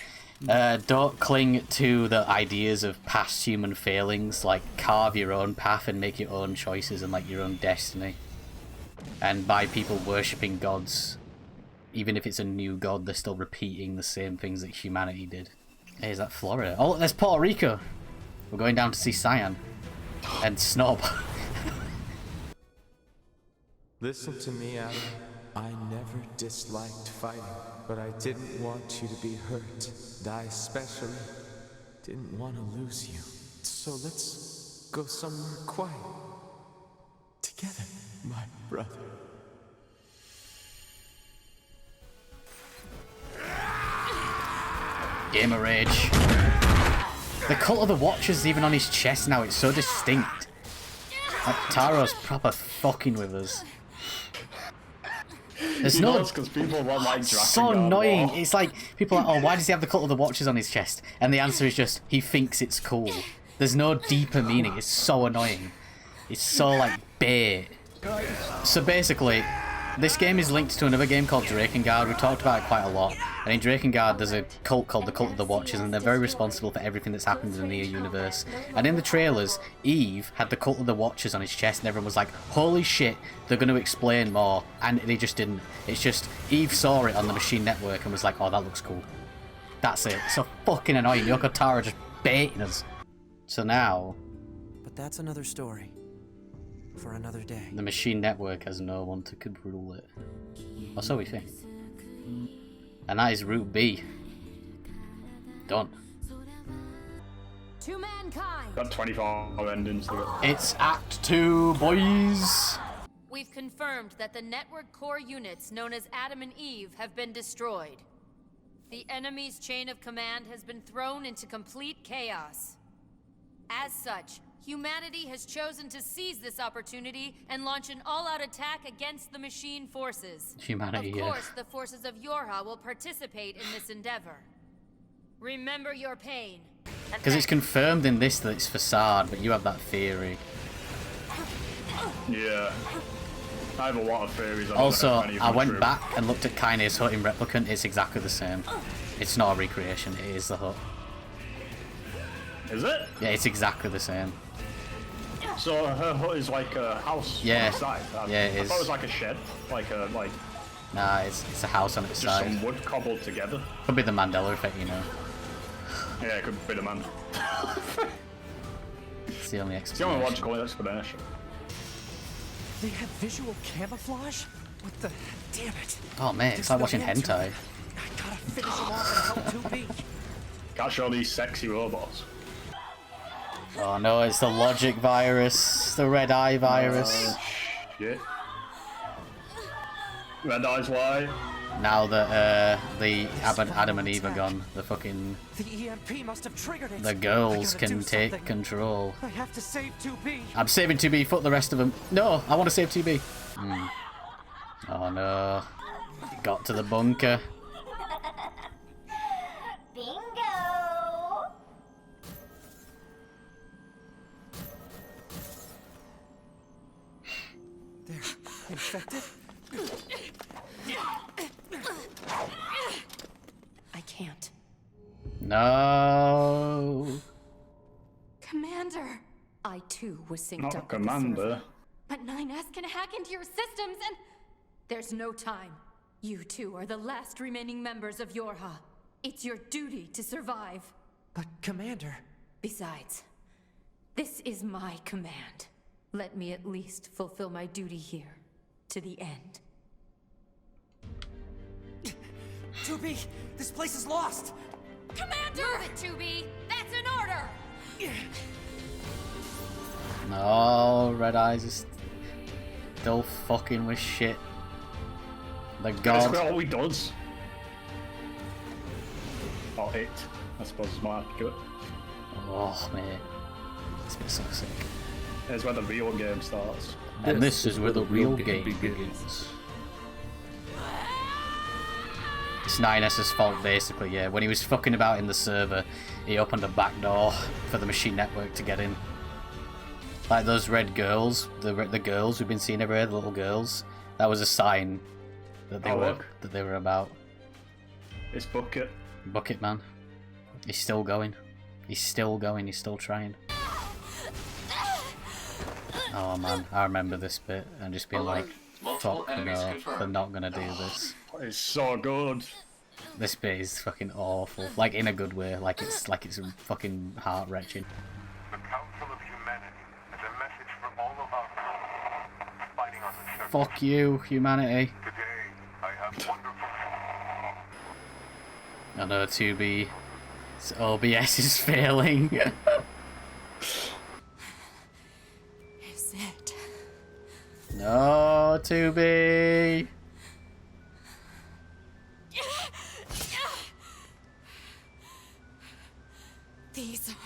Don't cling to the ideas of past human failings. Like, carve your own path and make your own choices and like your own destiny. And by people worshipping gods, even if it's a new god, they're still repeating the same things that humanity did. Hey, is that Florida? Oh, there's Puerto Rico. We're going down to see Cyan and Snob. Listen to me, Adam. I never disliked fighting, but I didn't want you to be hurt. And I especially didn't want to lose you. So let's go somewhere quiet. Together, my brother. Gamer rage. The cult of the Watchers is even on his chest now. It's so distinct. Like, Taro's proper fucking with us. There's no... because people want like Drakengard. So annoying. It's like, people are like, oh, why does he have the cult of the Watchers on his chest? And the answer is just, he thinks it's cool. There's no deeper meaning. It's so annoying. It's so, like, bait. So basically, this game is linked to another game called Drakengard. We talked about it quite a lot. And in Drakengard, there's a cult called the Cult of the Watchers, and they're very responsible for everything that's happened in the Nier universe. And in the trailers, Eve had the Cult of the Watchers on his chest, and everyone was like, holy shit, they're going to explain more. And they just didn't. It's just, Eve saw it on the Machine Network and was like, oh, that looks cool. That's it. So fucking annoying. Yoko Taro just baiting us. So now... But that's another story. For another day. The Machine Network has no one to rule it. Or so we think. And that is Route B. Done. To mankind. Got 24 endings to it. It's Act 2, boys! We've confirmed that the network core units known as Adam and Eve have been destroyed. The enemy's chain of command has been thrown into complete chaos. As such, humanity has chosen to seize this opportunity and launch an all-out attack against the machine forces. Humanity, Of course, the forces of Yorha will participate in this endeavor. Remember your pain. Because it's confirmed in this that it's facade, but you have that theory. Yeah. I have a lot of theories. Also, I went back and looked at Kaine's hut in Replicant. It's exactly the same. It's not a recreation, it is the hut. Is it? Yeah, it's exactly the same. So her hut is like a house on its side? Yeah, it is. I thought it was like a shed. Like... Nah, it's a house on its just side. Some wood cobbled together. Could be the Mandela effect, you know. Yeah, it could be the man. It's the only explanation. It's the only logical explanation. They have visual camouflage? What the... Damn it. Oh man, it's like watching hentai. I gotta finish them off and help 2B. Can't show these sexy robots. Oh no, it's the logic virus. The red eye virus. Oh, shit. Red eyes why? Now that the Adam and Eve are gone, the fucking The EMP must have triggered it. the girls I gotta can do take something. control. I have to save 2B. I'm saving 2B. Fuck the rest of them. No, I want to save 2B. Oh no! Got to the bunker. Bingo! They're infected? I can't. No. Commander! I too was synced Not a up with the commander. server. But 9S can hack into your systems and... There's no time. You two are the last remaining members of Yorha. It's your duty to survive. But, Commander... Besides, this is my command. Let me at least fulfill my duty here, to the end. 2B, this place is lost! Commander! Move it, 2B! That's an order! No, Red Eyes is still fucking with shit. The That's god. all he does. Or it, I suppose is more accurate. Oh, mate. It's been so sick. It's where the real game starts. And this is where the real game begins. It's 9S's fault, basically, yeah. When he was fucking about in the server, he opened a back door for the machine network to get in. Like those red girls, the girls we've been seeing everywhere, the little girls. That was a sign that they were about. It's Bucket. Bucket man. He's still going. He's still going. He's still trying. Oh man, I remember this bit and just being like, fuck no, they're not gonna do this. It's so good. This bit is fucking awful. Like in a good way. Like it's fucking heart wrenching. The Council of Humanity has a message for all of us fighting on the surface. Fuck you, humanity. Today, I have wonderful. I know 2B. OBS is failing. Is it? No, 2B. These are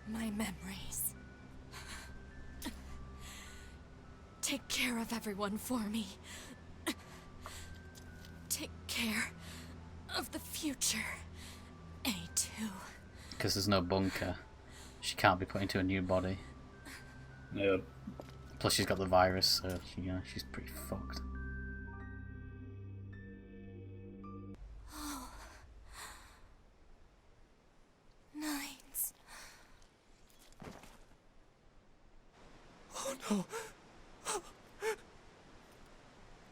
my memories. Take care of everyone for me. Take care of the future, A2. Because there's no bunker. She can't be put into a new body. Yeah. Plus she's got the virus, so she's pretty fucked. Nines. Oh no!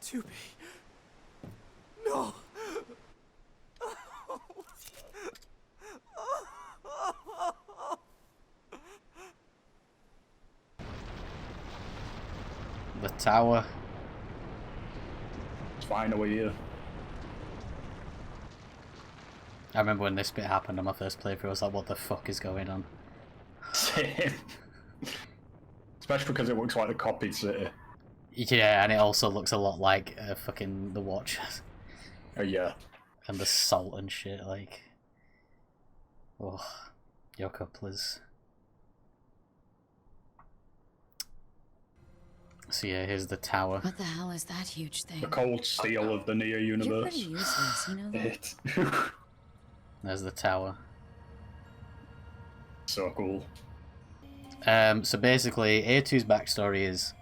2B. No! The tower. It's fine over here. I remember when this bit happened on my first playthrough, I was like, what the fuck is going on? Same. Especially because it looks like the copied city. Yeah, and it also looks a lot like fucking The Watch. Oh yeah. And the salt and shit, like... Oh, Yoko, please. So yeah, here's the tower. What the hell is that huge thing? The cold steel of the Nier universe. You're pretty useless, you know that? It. There's the tower. So cool. So basically, A2's backstory is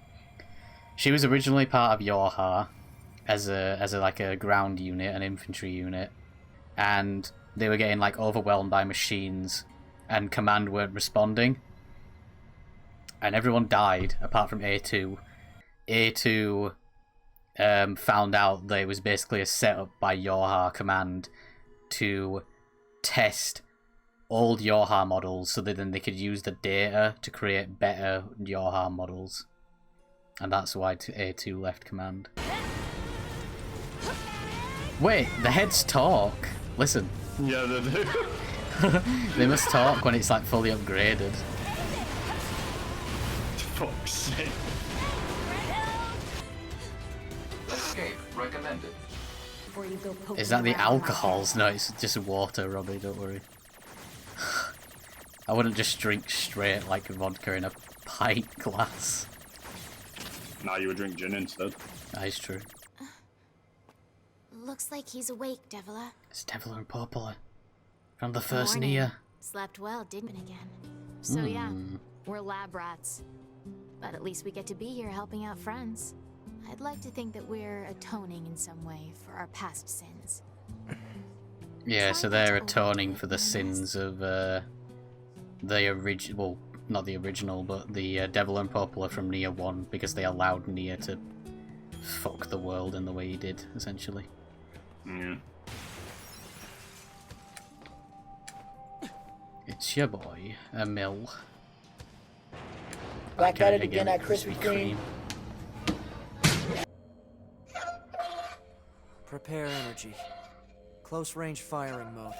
she was originally part of Yorha as a ground unit, an infantry unit, and they were getting like overwhelmed by machines, and command weren't responding, and everyone died apart from A2. A2 found out that it was basically a setup by Yorha command to test old Yorha models so that then they could use the data to create better Yorha models. And that's why A2 left command. Wait, the heads talk. Listen. Yeah, they do. They must talk when it's like fully upgraded. Fuck's sake. Escape recommended. Before you go poking Is that the around in my alcohols? No, it's just water, Robbie, don't worry. I wouldn't just drink straight like vodka in a pint glass. Now you would drink gin instead. That is true. Looks like he's awake, Devila. It's Devil and Poplar. From the first Morning. Nier. Slept well, didn't it again? So yeah, we're lab rats. But at least we get to be here helping out friends. I'd like to think that we're atoning in some way for our past sins. Yeah, so they're atoning for the sins of the original, well, not the original, but the Devil and Poplar from Nier 1, because they allowed Nier to fuck the world in the way he did, essentially. Yeah. It's your boy, Emil. Back at it again at Krispy Kreme. Prepare energy. Close range firing mode.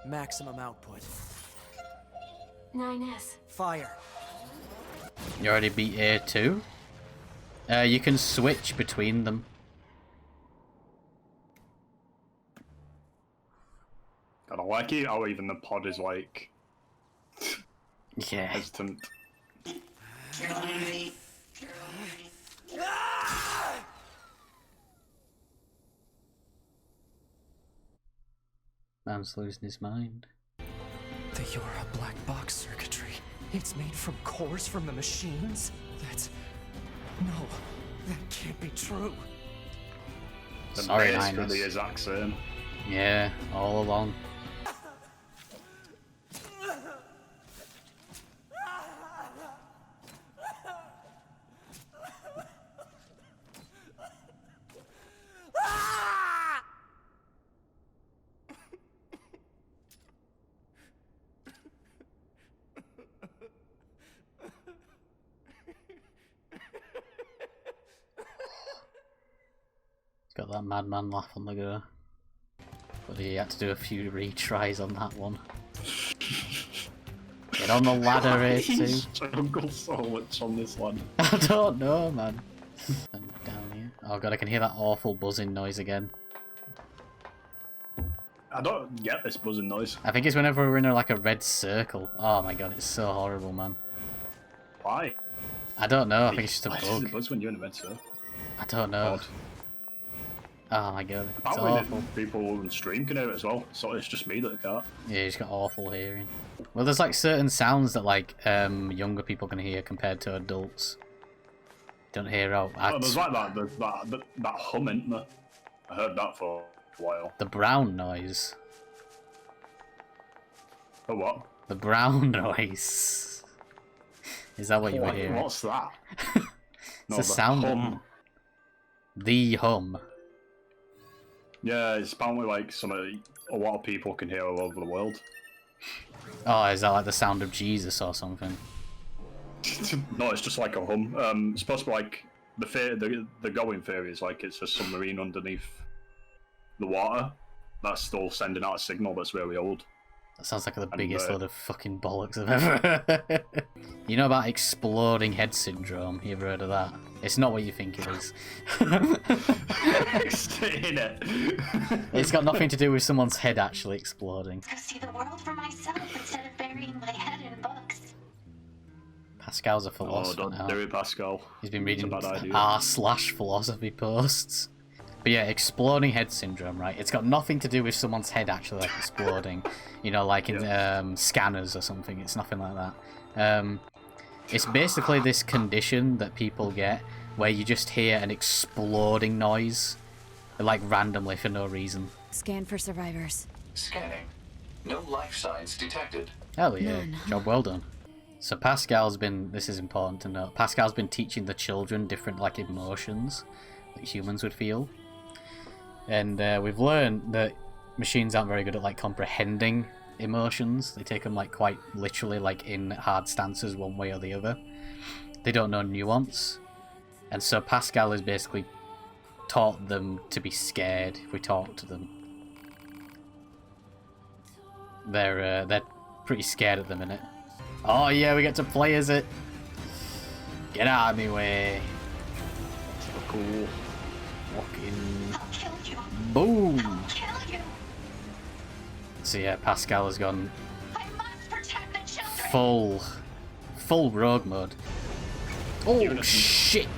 Maximum output. 9S. Fire. You already beat A2? You can switch between them. I don't like it how even the pod is like yeah. hesitant. Man's losing his mind. The Yorha black box circuitry. It's made from cores from the machines? That's... No, that can't be true. Sorry, It's Highness. the exact same. Yeah, all along. Got that madman laugh on the go. But he had to do a few retries on that one. Get on the ladder, A2. Struggle so much on this one. I don't know, man. And down here. Oh god, I can hear that awful buzzing noise again. I don't get this buzzing noise. I think it's whenever we're in like a red circle. Oh my god, it's so horrible, man. Why? I don't know, I think it's just a Why does bug. it buzz when you're in a red circle? I don't know. Odd. Oh my god, it's Apparently awful. people on stream can hear it as well, so it's just me that can't. Yeah, he's got awful hearing. Well, there's like certain sounds that like younger people can hear compared to adults. Don't hear out. Oh, there's like that hum, isn't there? I heard that for a while. The brown noise. Oh, what? The brown noise. Is that what you were hearing? What's that? It's a sound. Hum. The hum. Yeah, it's apparently like something a lot of people can hear all over the world. Oh, is that like the sound of Jesus or something? No, it's just like a hum. It's supposed to be like the going theory is like it's a submarine underneath the water that's still sending out a signal that's really old. That sounds like the biggest load of fucking bollocks I've ever heard. You know about exploding head syndrome? You ever heard of that? It's not what you think it is. Saying it. It's got nothing to do with someone's head actually exploding. To see the world for myself instead of burying my head in books. Pascal's a philosopher Oh, don't now. do it, Pascal. He's been reading It's a bad idea. r/philosophy posts. But yeah, exploding head syndrome, right? It's got nothing to do with someone's head actually like exploding. You know, like in scanners or something. It's nothing like that. It's basically this condition that people get where you just hear an exploding noise, like randomly for no reason. Scan for survivors. Scanning. No life signs detected. Hell yeah, job well done. So Pascal's been, this is important to note, Pascal's been teaching the children different like emotions that humans would feel. And we've learned that machines aren't very good at like comprehending emotions. They take them like quite literally like in hard stances one way or the other. They don't know nuance. And so Pascal has basically taught them to be scared if we talk to them. They're pretty scared at the minute. Oh yeah, we get to play as it. Get out of my way. Cool. Fucking I'll kill you. boom! I'll kill you. So yeah, Pascal has gone I must protect the children. full rogue mode. Oh shit!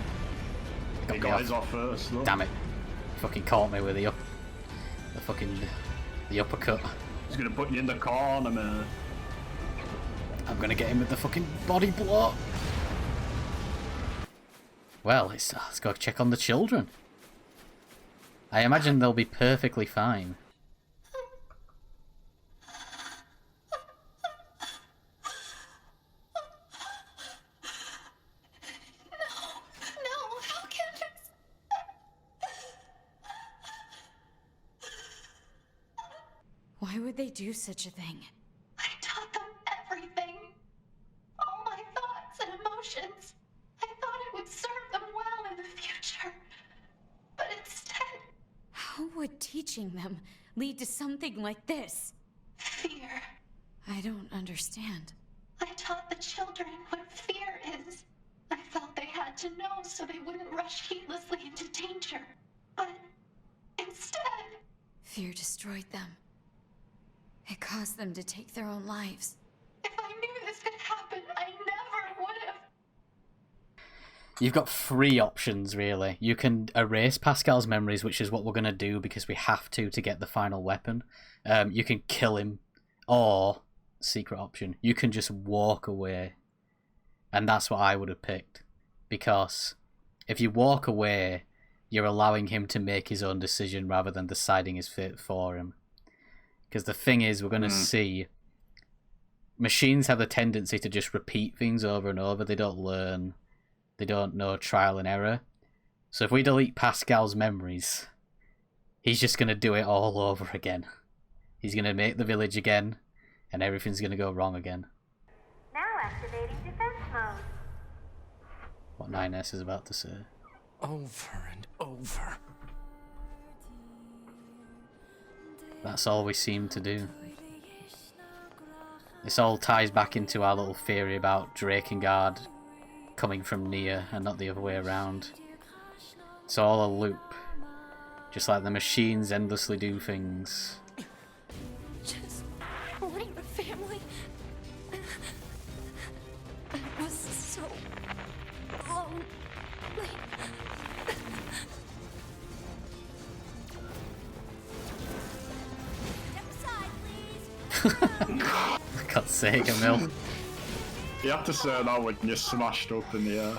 He got his off first. Look. Damn it! Fucking caught me with the uppercut. He's gonna put you in the corner, man. I'm gonna get him with the fucking body blow. Well, let's go check on the children. I imagine they'll be perfectly fine. No, how can this? Why would they do such a thing? I taught them everything. All my thoughts and emotions. I thought it would serve them well in the future. But instead... How would teaching them lead to something like this? Fear. I don't understand. I taught the children what fear is. I felt they had to know so they wouldn't rush heedlessly into danger. But instead... Fear destroyed them. It caused them to take their own lives. If I knew this could happen, I never would have. You've got 3 options, really. You can erase Pascal's memories, which is what we're going to do because we have to get the final weapon. You can kill him, or, secret option, you can just walk away. And that's what I would have picked. Because if you walk away, you're allowing him to make his own decision rather than deciding his fate for him. Because the thing is, we're going to see... Machines have the tendency to just repeat things over and over. They don't learn. They don't know trial and error. So if we delete Pascal's memories, he's just going to do it all over again. He's going to make the village again, and everything's going to go wrong again. Now activating defense mode. What 9S is about to say. Over and over. That's all we seem to do. This all ties back into our little theory about Drakengard coming from Nier and not the other way around. It's all a loop. Just like the machines endlessly do things. Just wanting a family. I was so lonely. For God's sake, Emil. You have to say that when you're smashed up in the air.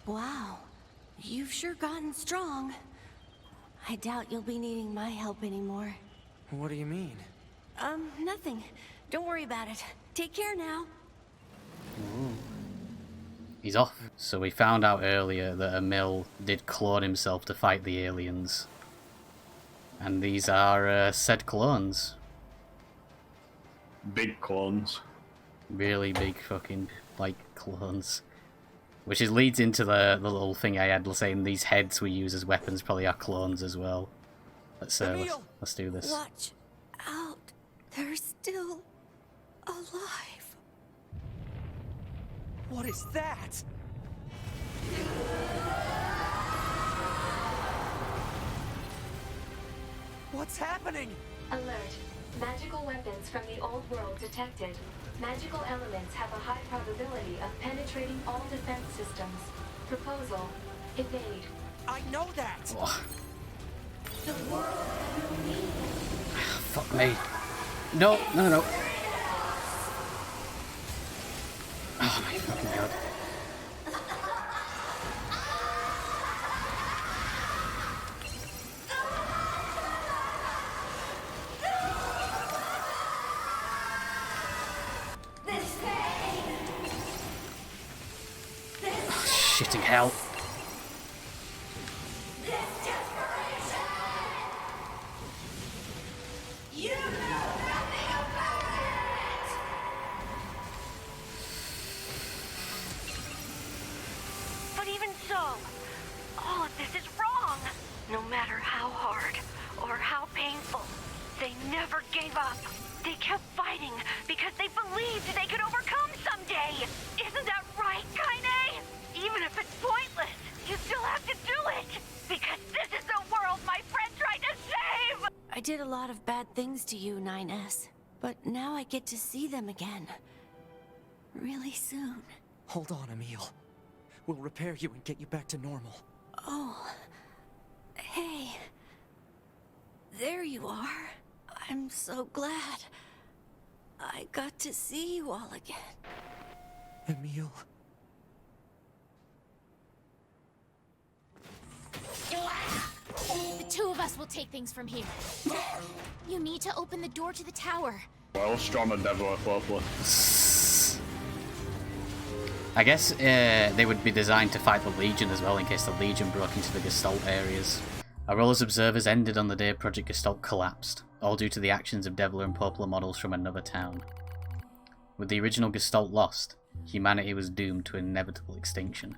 Wow, you've sure gotten strong. I doubt you'll be needing my help anymore. What do you mean? Nothing. Don't worry about it. Take care now. He's off. So we found out earlier that Emil did clone himself to fight the aliens. And these are said clones. Big clones. Really big fucking, like, clones. Which leads into the little thing I had saying these heads we use as weapons probably are clones as well. Let's do this. Watch out. They're still alive. What is that? What's happening? Alert. Magical weapons from the old world detected. Magical elements have a high probability of penetrating all defense systems. Proposal. Evade. I know that! The world will need. Fuck me. No. Oh my fucking god. Oh, shitting hell. But even so, all of this is wrong. No matter how hard or how painful, they never gave up. They kept fighting because they believed they could overcome someday. Isn't that right, Kaine? Even if it's pointless, you still have to do it. Because this is the a lot of bad things to you, 9S. But now I get to see them again. Really soon. Hold on, Emil. We'll repair you and get you back to normal. Oh. Hey. There you are. I'm so glad. I got to see you all again. Emil. The two of us will take things from here. You need to open the door to the tower. Well, stronger devil or purple. I guess they would be designed to fight the Legion as well in case the Legion broke into the Gestalt areas. Our role as observers ended on the day Project Gestalt collapsed, all due to the actions of Deviler and Poplar models from another town. With the original Gestalt lost, humanity was doomed to inevitable extinction.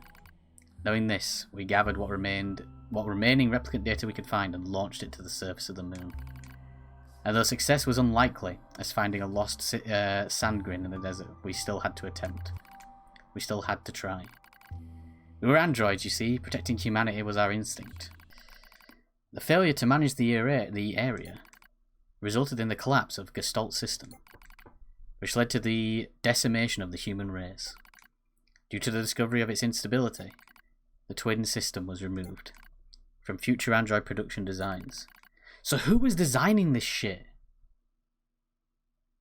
Knowing this, we gathered what remaining replicant data we could find and launched it to the surface of the moon. Although success was unlikely, as finding a lost sand grain in the desert, we still had to attempt. We still had to try. We were androids, you see, protecting humanity was our instinct. The failure to manage the area resulted in the collapse of Gestalt's system, which led to the decimation of the human race. Due to the discovery of its instability, the twin system was removed from future android production designs. So who was designing this shit?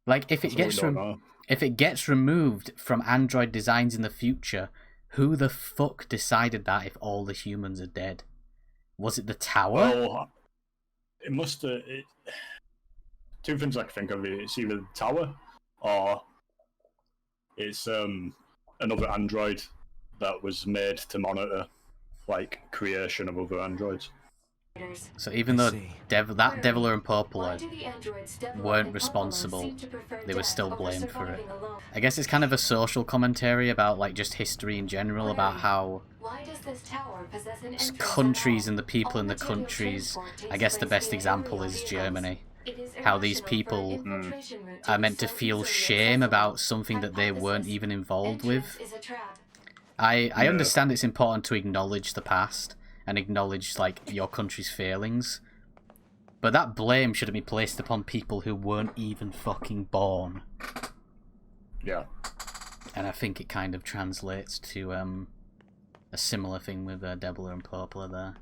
Like, if it gets removed from android designs in the future, who the fuck decided that if all the humans are dead? Was it the tower? Well, it must have... Two things I can think of. It's either the tower, or it's another android that was made to monitor, like, creation of other androids. So even though that Deviler and Poplar weren't responsible, they were still blamed for it. I guess it's kind of a social commentary about like just history in general, about how countries and the people in the countries, I guess the best example is Germany, how these people are meant to feel shame about something that they weren't even involved with. I understand it's important to acknowledge the past and acknowledge, like, your country's failings. But that blame shouldn't be placed upon people who weren't even fucking born. Yeah. And I think it kind of translates to a similar thing with Deviler and Poplar there.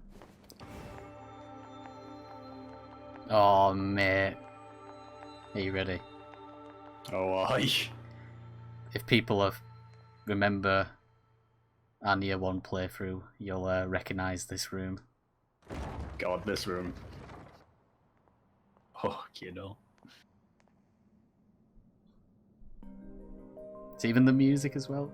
Oh, mate. Are you ready? Oh, aye. If people remember our Nier 1 playthrough, you'll recognise this room. God, this room. Oh, kiddo. It's even the music as well.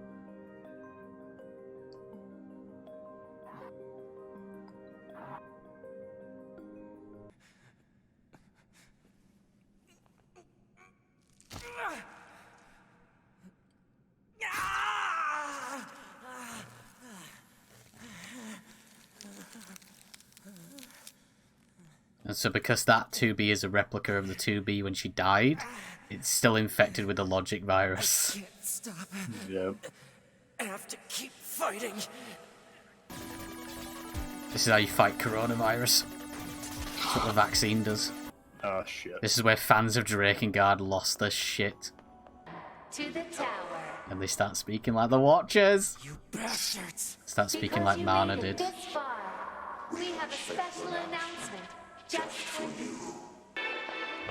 And so because that 2B is a replica of the 2B when she died, it's still infected with the logic virus. I can't stop. Yep. I have to keep fighting. This is how you fight coronavirus. That's what the vaccine does. Oh, shit. This is where fans of Drakengard lost their shit. To the tower. And they start speaking like the Watchers. You bastards. Start speaking like Mana did. This far, we have a special announcement just for you.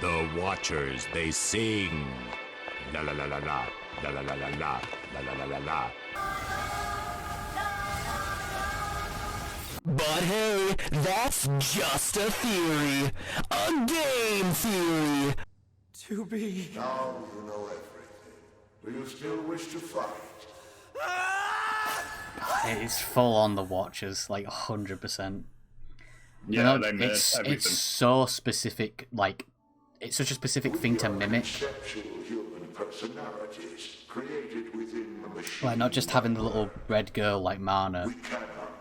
The Watchers, they sing. La la la la la, la la la la la, la la la la la. But hey, that's just a theory. A game theory. 2B. Now you know everything. Do you still wish to fight? It's full on the Watchers, like 100%. Yeah, they made it's everything. It's so specific, like, it's such a specific thing to mimic. Conceptual human personalities created within the machine. Like, not just having the little red girl like Mana,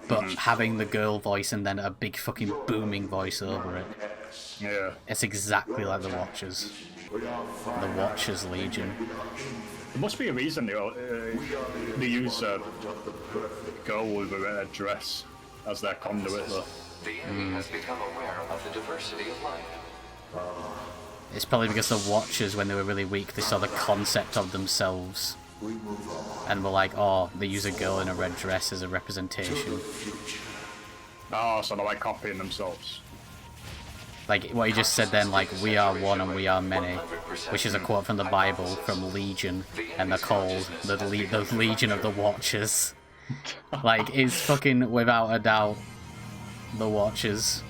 but having the girl voice and then a big fucking booming voice over it. Yeah. It's exactly like the Watchers. The Watchers Legion. There must be a reason they use a girl with a red dress as their conduit, though. The enemy has become aware of the diversity of life. It's probably because the Watchers, when they were really weak, they saw the concept of themselves. And were like, oh, they use a girl in a red dress as a representation. Oh, so they're like copying themselves. Like what he just said then, like, we are one and we are many, which is a quote from the Bible, from Legion, and they're called the Legion of the Watchers. Like, it's fucking, without a doubt, the Watchers.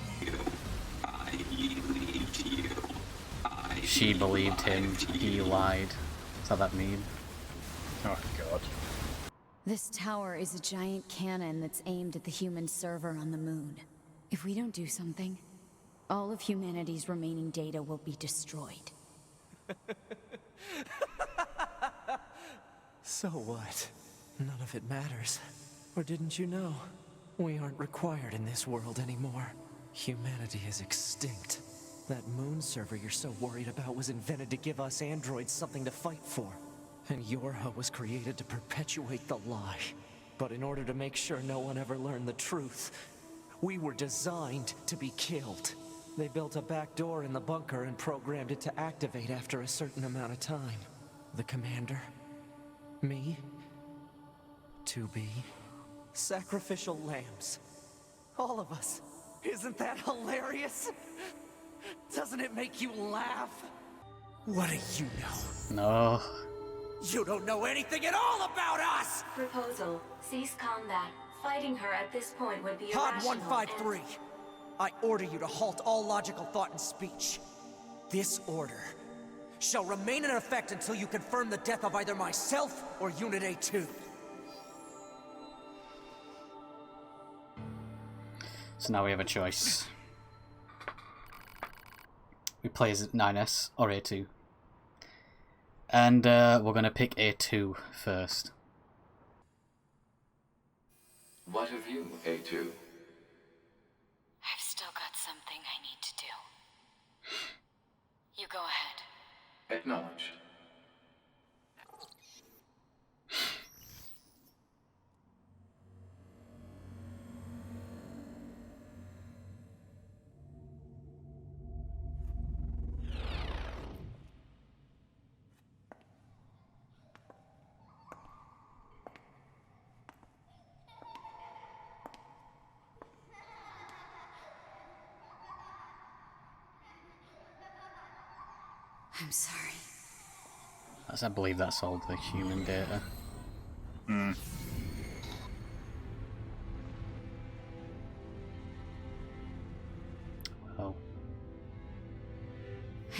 She believed him, he lied. What's that mean? Oh god. This tower is a giant cannon that's aimed at the human server on the moon. If we don't do something, all of humanity's remaining data will be destroyed. So what? None of it matters. Or didn't you know? We aren't required in this world anymore. Humanity is extinct. That moon server you're so worried about was invented to give us androids something to fight for. And Yorha was created to perpetuate the lie. But in order to make sure no one ever learned the truth, we were designed to be killed. They built a back door in the bunker and programmed it to activate after a certain amount of time. The commander, me, to be sacrificial lambs. All of us. Isn't that hilarious? Doesn't it make you laugh? What do you know? No. You don't know anything at all about us! Proposal. Cease combat. Fighting her at this point would be Pod irrational 153. I order you to halt all logical thought and speech. This order shall remain in effect until you confirm the death of either myself or Unit A2. So now we have a choice. We play as 9S or A2. And we're going to pick A2 first. What of you, A2? I've still got something I need to do. You go ahead. Acknowledged. I'm sorry. I believe that's all the human data. Hmm. Well.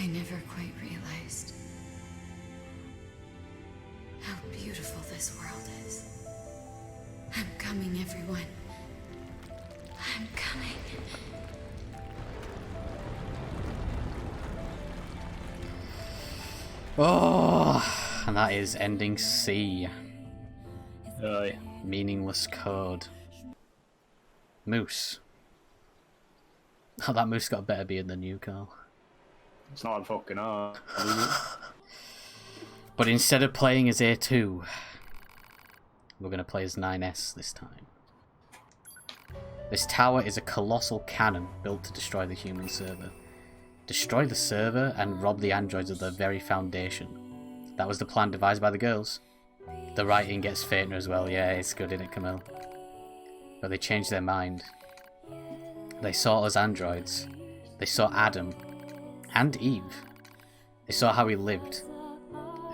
I never quite realized how beautiful this world is. I'm coming, everyone. I'm coming. Oh, and that is ending C. Aye. Meaningless code. Moose. Oh, that moose got a better beard than you, Carl. It's not fucking hard. But instead of playing as A2, we're going to play as 9S this time. This tower is a colossal cannon built to destroy the human server. Destroy the server and rob the androids of their very foundation. That was the plan devised by the girls. The writing gets fainter as well. Yeah, it's good, isn't it, Camille? But they changed their mind. They saw us androids. They saw Adam and Eve. They saw how we lived.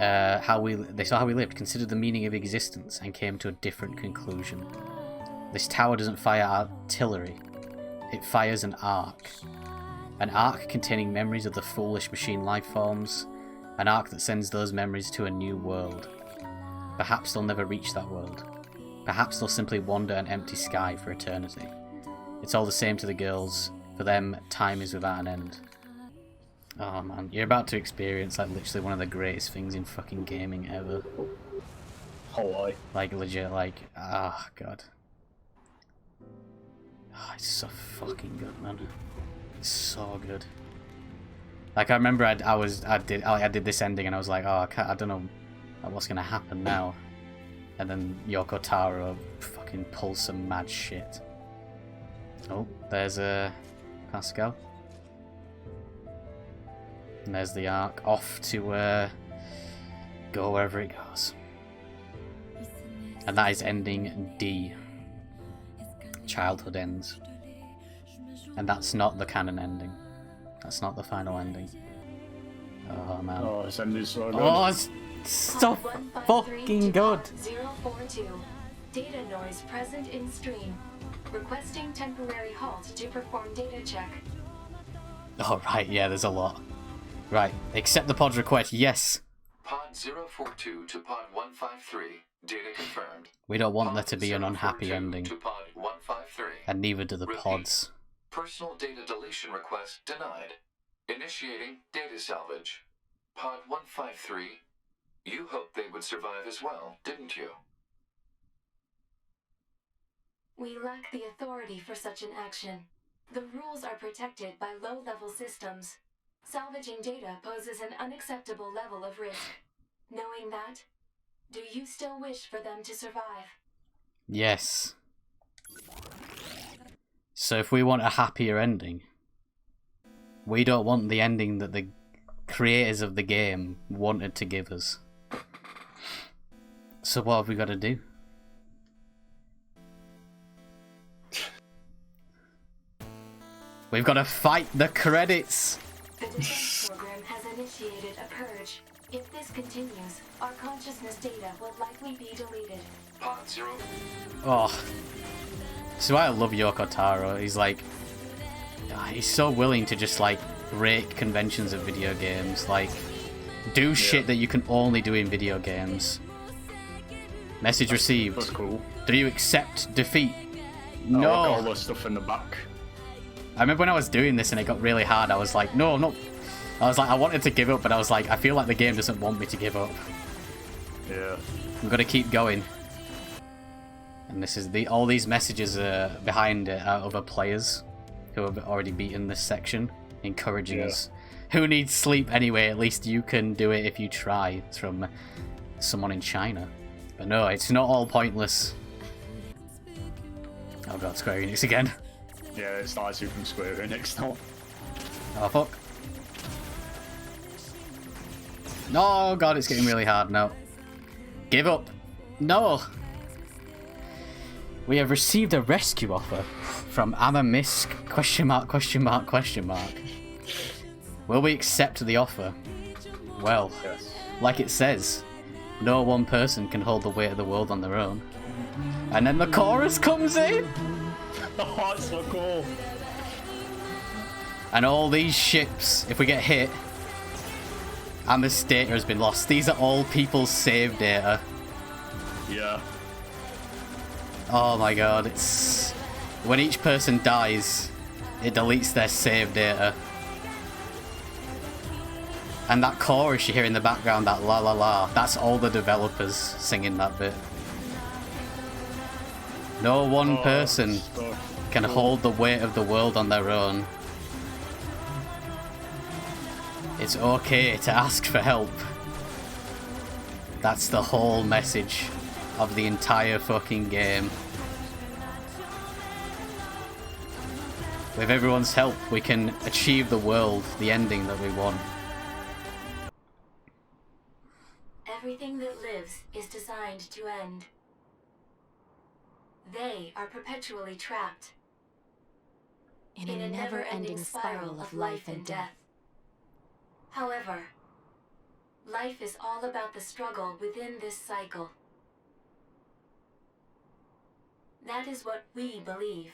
They saw how we lived, considered the meaning of existence, and came to a different conclusion. This tower doesn't fire artillery. It fires an arc. An arc containing memories of the foolish machine life forms. An arc that sends those memories to a new world. Perhaps they'll never reach that world. Perhaps they'll simply wander an empty sky for eternity. It's all the same to the girls. For them, time is without an end. Oh man, you're about to experience like literally one of the greatest things in fucking gaming ever. Holy. Like legit, like, ah, god. Oh, it's so fucking good, man. It's so good. Like I remember I did this ending and I was like, oh, I don't know what's gonna happen now. And then Yoko Taro fucking pulls some mad shit. Oh, there's Pascal. And there's the arc off to go wherever it goes. And that is ending D. Childhood ends. And that's not the canon ending. That's not the final ending. Oh man. Oh, it's ending so good. Oh, it's so fucking good. 042. Data noise present in stream. Requesting temporary halt to perform data check. Oh right, yeah, there's a lot. Right, accept the pod request, yes. Pod 042 to Pod 153. Data confirmed. We don't want Pod there to be an unhappy 042 ending. To Pod 153. And neither do the Repeat. pods. Personal data deletion request denied. Initiating data salvage. Pod 153. You hoped they would survive as well, didn't you? We lack the authority for such an action. The rules are protected by low-level systems. Salvaging data poses an unacceptable level of risk. Knowing that, do you still wish for them to survive? Yes. So if we want a happier ending, we don't want the ending that the creators of the game wanted to give us. So what have we got to do? We've got to fight the credits! The defense program has initiated a purge. If this continues, our consciousness data will likely be deleted. Pod 0. Oh. This is why I love Yoko Taro. He's like... he's so willing to just like break conventions of video games. Like, do shit that you can only do in video games. Message received. That's cool. Do you accept defeat? I No! like all the stuff in the back. I remember when I was doing this and it got really hard, I was like, no, I'm not... I was like, I wanted to give up, but I was like, I feel like the game doesn't want me to give up. Yeah. I'm gonna keep going. And this is all these messages behind it are other players who have already beaten this section, encouraging us. Who needs sleep anyway? At least you can do it if you try. It's from someone in China. But no, it's not all pointless. Oh god, Square Enix again. Yeah, it's nice from Square Enix now. Oh fuck. No, god, it's getting really hard now. Give up. No. We have received a rescue offer from Anna Misk, question mark, question mark, question mark. Will we accept the offer? Well, like it says, no one person can hold the weight of the world on their own. And then the chorus comes in! Oh, it's so cool. And all these ships, if we get hit, and this data has been lost. These are all people's save data. Yeah. Oh my god, it's... When each person dies, it deletes their save data. And that chorus you hear in the background, that la la la, that's all the developers singing that bit. No one person can hold the weight of the world on their own. It's okay to ask for help. That's the whole message of the entire fucking game. With everyone's help, we can achieve the world, the ending that we want. Everything that lives is designed to end. They are perpetually trapped In a never-ending spiral of life and death. However, life is all about the struggle within this cycle. That is what we believe.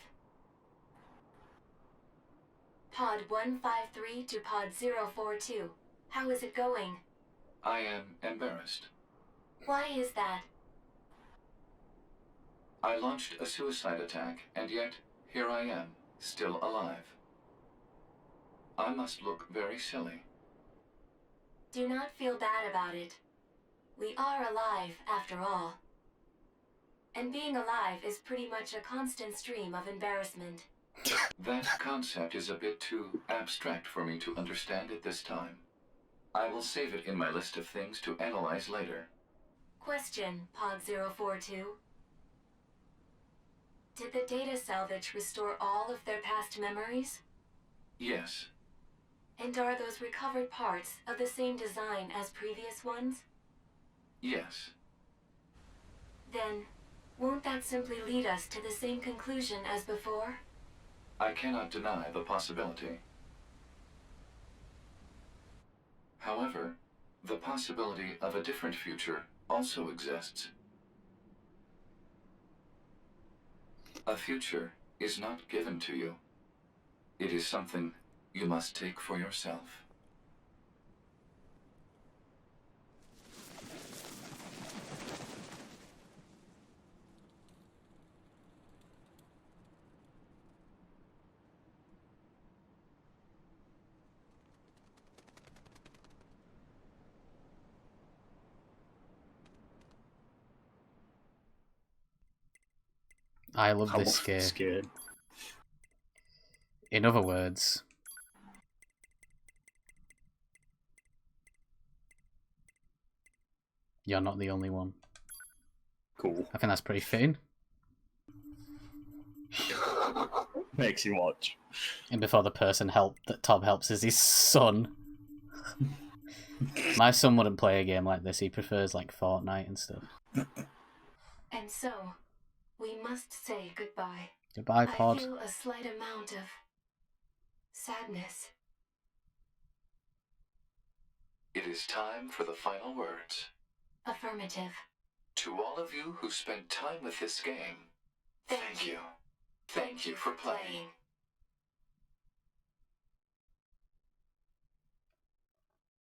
Pod 153 to Pod 042. How is it going? I am embarrassed. Why is that? I launched a suicide attack, and yet here I am, still alive. I must look very silly. Do not feel bad about it. We are alive, after all. And being alive is pretty much a constant stream of embarrassment. That concept is a bit too abstract for me to understand at this time. I will save it in my list of things to analyze later. Question, Pod 042. Did the data salvage restore all of their past memories? Yes. And are those recovered parts of the same design as previous ones? Yes. Then, won't that simply lead us to the same conclusion as before? I cannot deny the possibility. However, the possibility of a different future also exists. A future is not given to you. It is something you must take for yourself. I love this game. In other words, you're not the only one. Cool. I think that's pretty fitting. Makes you watch. And before the person that Tom helps is his son. My son wouldn't play a game like this. He prefers like Fortnite and stuff. And so, we must say goodbye. Goodbye, Pod. I feel a slight amount of sadness. It is time for the final words. Affirmative. To all of you who spent time with this game, thank you. Thank you for playing.